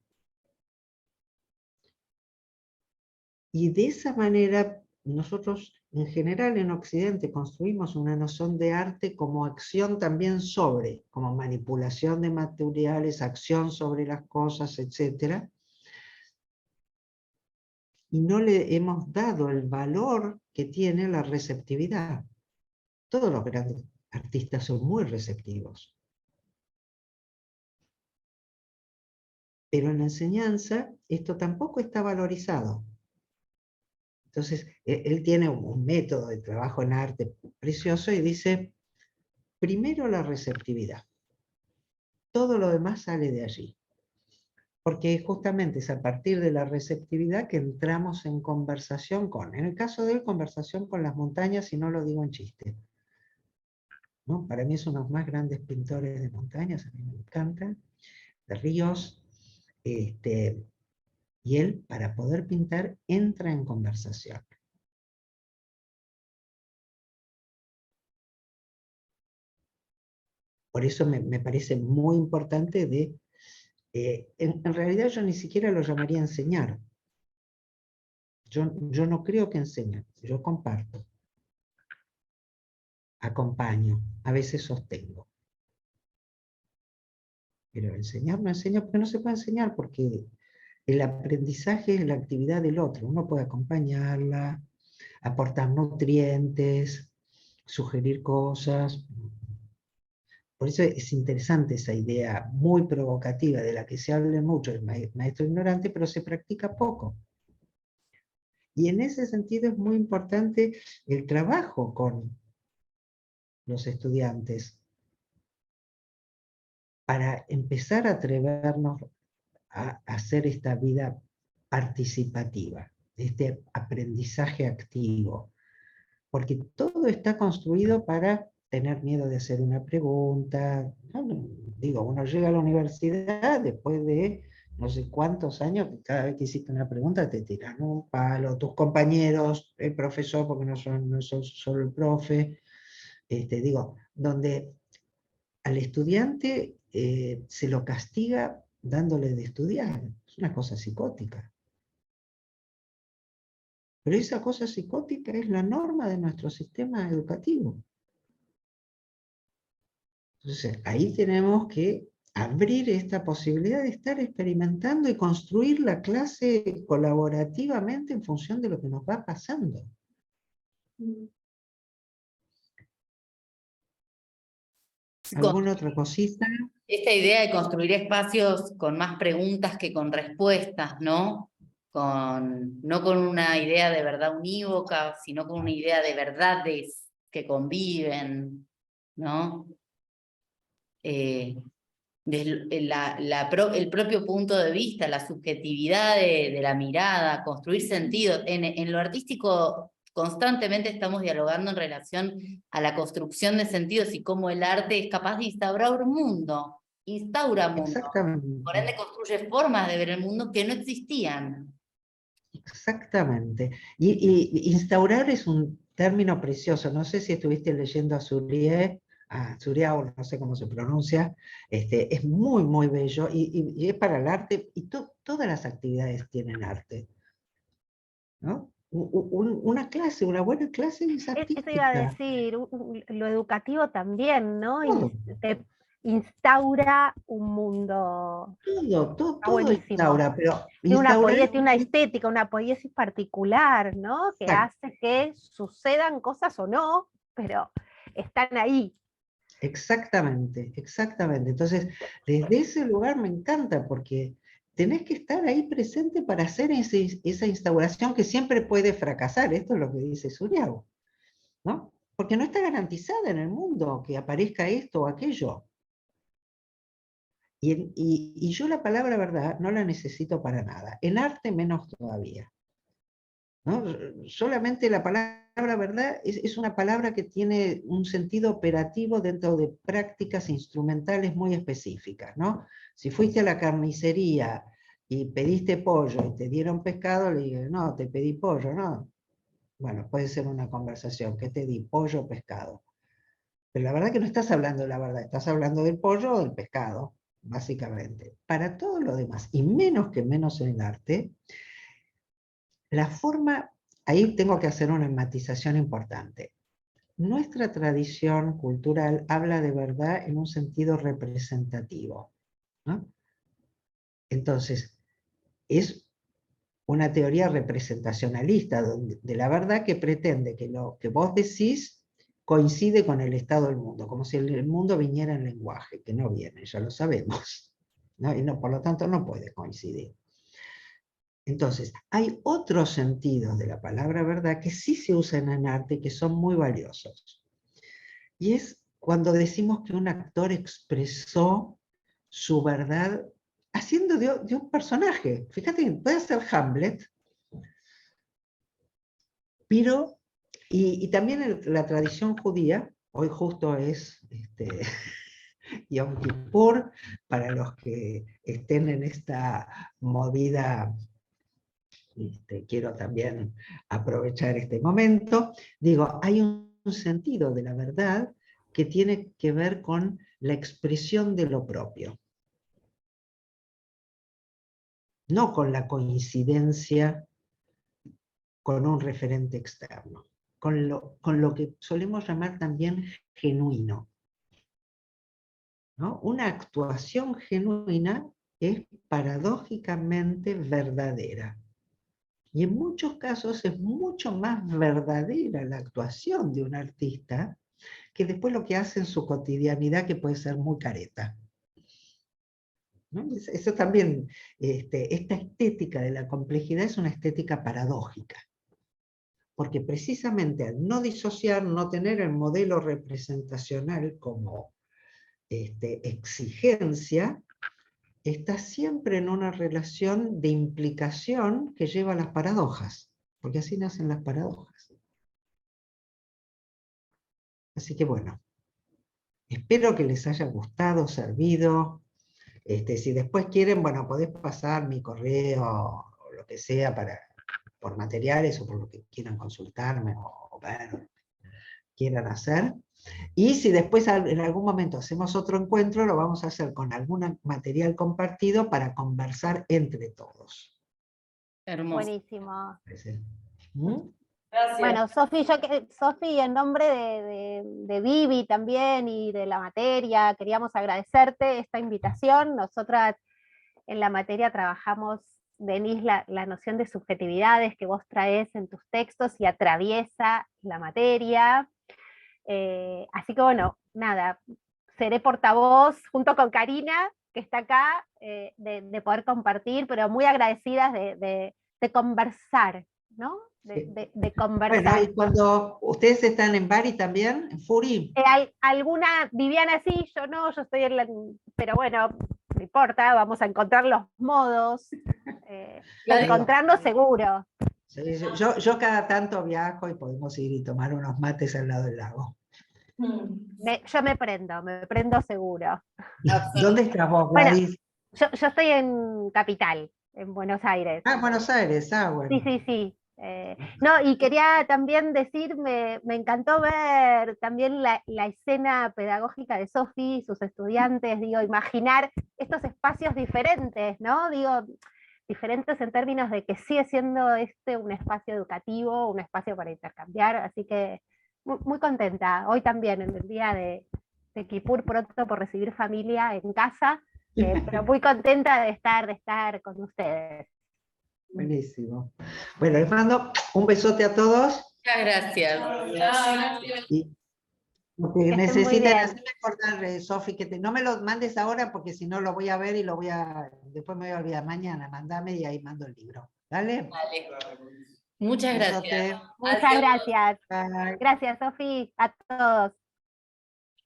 Y de esa manera nosotros en general en Occidente construimos una noción de arte como acción también sobre, como manipulación de materiales, acción sobre las cosas, etc. Y no le hemos dado el valor que tiene la receptividad. Todos los grandes artistas son muy receptivos. Pero en la enseñanza esto tampoco está valorizado. Entonces, él tiene un método de trabajo en arte precioso y dice, primero la receptividad. Todo lo demás sale de allí. Porque justamente es a partir de la receptividad que entramos en conversación con, en el caso de él, conversación con las montañas, y no lo digo en chiste. ¿No? Para mí es uno de los más grandes pintores de montañas, a mí me encantan, de ríos, y él, para poder pintar, entra en conversación. Por eso me parece muy importante en realidad yo ni siquiera lo llamaría enseñar. Yo no creo que enseñe, yo comparto, acompaño, a veces sostengo. Pero enseñar no enseño porque no se puede enseñar, porque el aprendizaje es la actividad del otro. Uno puede acompañarla, aportar nutrientes, sugerir cosas. Por eso es interesante esa idea muy provocativa de la que se habla mucho, el maestro ignorante, pero se practica poco. Y en ese sentido es muy importante el trabajo con los estudiantes para empezar a atrevernos a hacer esta vida participativa, este aprendizaje activo. Porque todo está construido para tener miedo de hacer una pregunta. Digo, uno llega a la universidad después de no sé cuántos años, que cada vez que hiciste una pregunta te tiran un palo, tus compañeros, el profesor, porque no son solo el profe, digo, donde al estudiante se lo castiga dándole de estudiar. Es una cosa psicótica. Pero esa cosa psicótica es la norma de nuestro sistema educativo. Entonces, ahí tenemos que abrir esta posibilidad de estar experimentando y construir la clase colaborativamente en función de lo que nos va pasando. ¿Alguna otra cosita? Esta idea de construir espacios con más preguntas que con respuestas, ¿no? No con una idea de verdad unívoca, sino con una idea de verdades que conviven, ¿no? El propio punto de vista, la subjetividad de la mirada, construir sentido. En lo artístico constantemente estamos dialogando en relación a la construcción de sentidos y cómo el arte es capaz de instaurar un mundo, instaura mundo. Exactamente. Por ende construye formas de ver el mundo que no existían. Exactamente. Y instaurar es un término precioso. No sé si estuviste leyendo a Suriao, no sé cómo se pronuncia, es muy, muy bello, y es para el arte, y todas las actividades tienen arte, ¿no? Una clase, una buena clase es artística. Eso iba a decir, lo educativo también, ¿no? Todo. Te instaura un mundo. Todo instaura, pero tiene instaurar... una estética, una poiesis particular, ¿no? Que hace que sucedan cosas o no, pero están ahí. Exactamente, exactamente. Entonces, desde ese lugar me encanta, porque tenés que estar ahí presente para hacer esa instauración que siempre puede fracasar. Esto es lo que dice Suriao, ¿no? Porque no está garantizada en el mundo que aparezca esto o aquello. Y yo la palabra verdad no la necesito para nada. En arte menos todavía. ¿no? Solamente la palabra verdad es una palabra que tiene un sentido operativo dentro de prácticas instrumentales muy específicas, ¿no? Si fuiste a la carnicería y pediste pollo y te dieron pescado, le digo, no, te pedí pollo, ¿no? Bueno, puede ser una conversación, ¿qué te di? ¿Pollo o pescado? Pero la verdad que no estás hablando de la verdad, estás hablando del pollo o del pescado, básicamente. Para todo lo demás, y menos en el arte, la forma, ahí tengo que hacer una matización importante. Nuestra tradición cultural habla de verdad en un sentido representativo, ¿no? Entonces, es una teoría representacionalista de la verdad que pretende que lo que vos decís coincide con el estado del mundo, como si el mundo viniera en lenguaje, que no viene, ya lo sabemos, ¿no? Y no, por lo tanto no puede coincidir. Entonces, hay otros sentidos de la palabra verdad que sí se usan en arte y que son muy valiosos. Y es cuando decimos que un actor expresó su verdad haciendo de un personaje. Fíjate, puede ser Hamlet, pero, y también en la tradición judía, hoy justo es Yom Kippur, para los que estén en esta movida, quiero también aprovechar este momento, digo, hay un sentido de la verdad que tiene que ver con la expresión de lo propio, no con la coincidencia con un referente externo, con lo que solemos llamar también genuino, ¿no? Una actuación genuina es paradójicamente verdadera. Y en muchos casos es mucho más verdadera la actuación de un artista que después lo que hace en su cotidianidad, que puede ser muy careta, ¿no? Eso también, esta estética de la complejidad es una estética paradójica, porque precisamente al no disociar, no tener el modelo representacional como exigencia, está siempre en una relación de implicación que lleva a las paradojas, porque así nacen las paradojas. Así que bueno, espero que les haya gustado, servido. Si después quieren, bueno, podés pasar mi correo o lo que sea por materiales o por lo que quieran consultarme o ver, quieran hacer. Y si después en algún momento hacemos otro encuentro, lo vamos a hacer con algún material compartido para conversar entre todos. Hermoso. Buenísimo. ¿Mm? Gracias. Bueno, Sofi, en nombre de Vivi también y de la materia, queríamos agradecerte esta invitación. Nosotras en la materia trabajamos, Denise, la noción de subjetividades que vos traes en tus textos y atraviesa la materia. Así que bueno, nada, seré portavoz junto con Karina, que está acá, de poder compartir, pero muy agradecidas de conversar, ¿no? De conversar. Bueno, y cuando ustedes están en Bari también, en Furi. Hay alguna, Viviana sí, yo no, yo estoy en la, pero bueno, no importa, vamos a encontrar los modos, de encontrarnos seguro. Sí, yo cada tanto viajo y podemos ir y tomar unos mates al lado del lago. Yo me prendo seguro. ¿Dónde estás vos, Bueno, Gladys? yo estoy en Capital, en Buenos Aires. Ah, Buenos Aires, bueno. Sí. No, y quería también decir, me encantó ver también la escena pedagógica de Sofi y sus estudiantes, digo, imaginar estos espacios diferentes, ¿no? Digo, diferentes en términos de que sigue siendo un espacio educativo, un espacio para intercambiar, así que muy contenta. Hoy también, en el día de Kippur, pronto por recibir familia en casa, pero muy contenta de estar con ustedes. Buenísimo. Bueno, les mando un besote a todos. Muchas gracias. Y lo que necesiten, hacerme acordar, Sofi, que no me lo mandes ahora porque si no lo voy a ver y después me voy a olvidar. Mañana, mandame y ahí mando el libro. ¿Dale? Vale. Muchas gracias. Muchas gracias. Bye. Gracias, Sofi, a todos.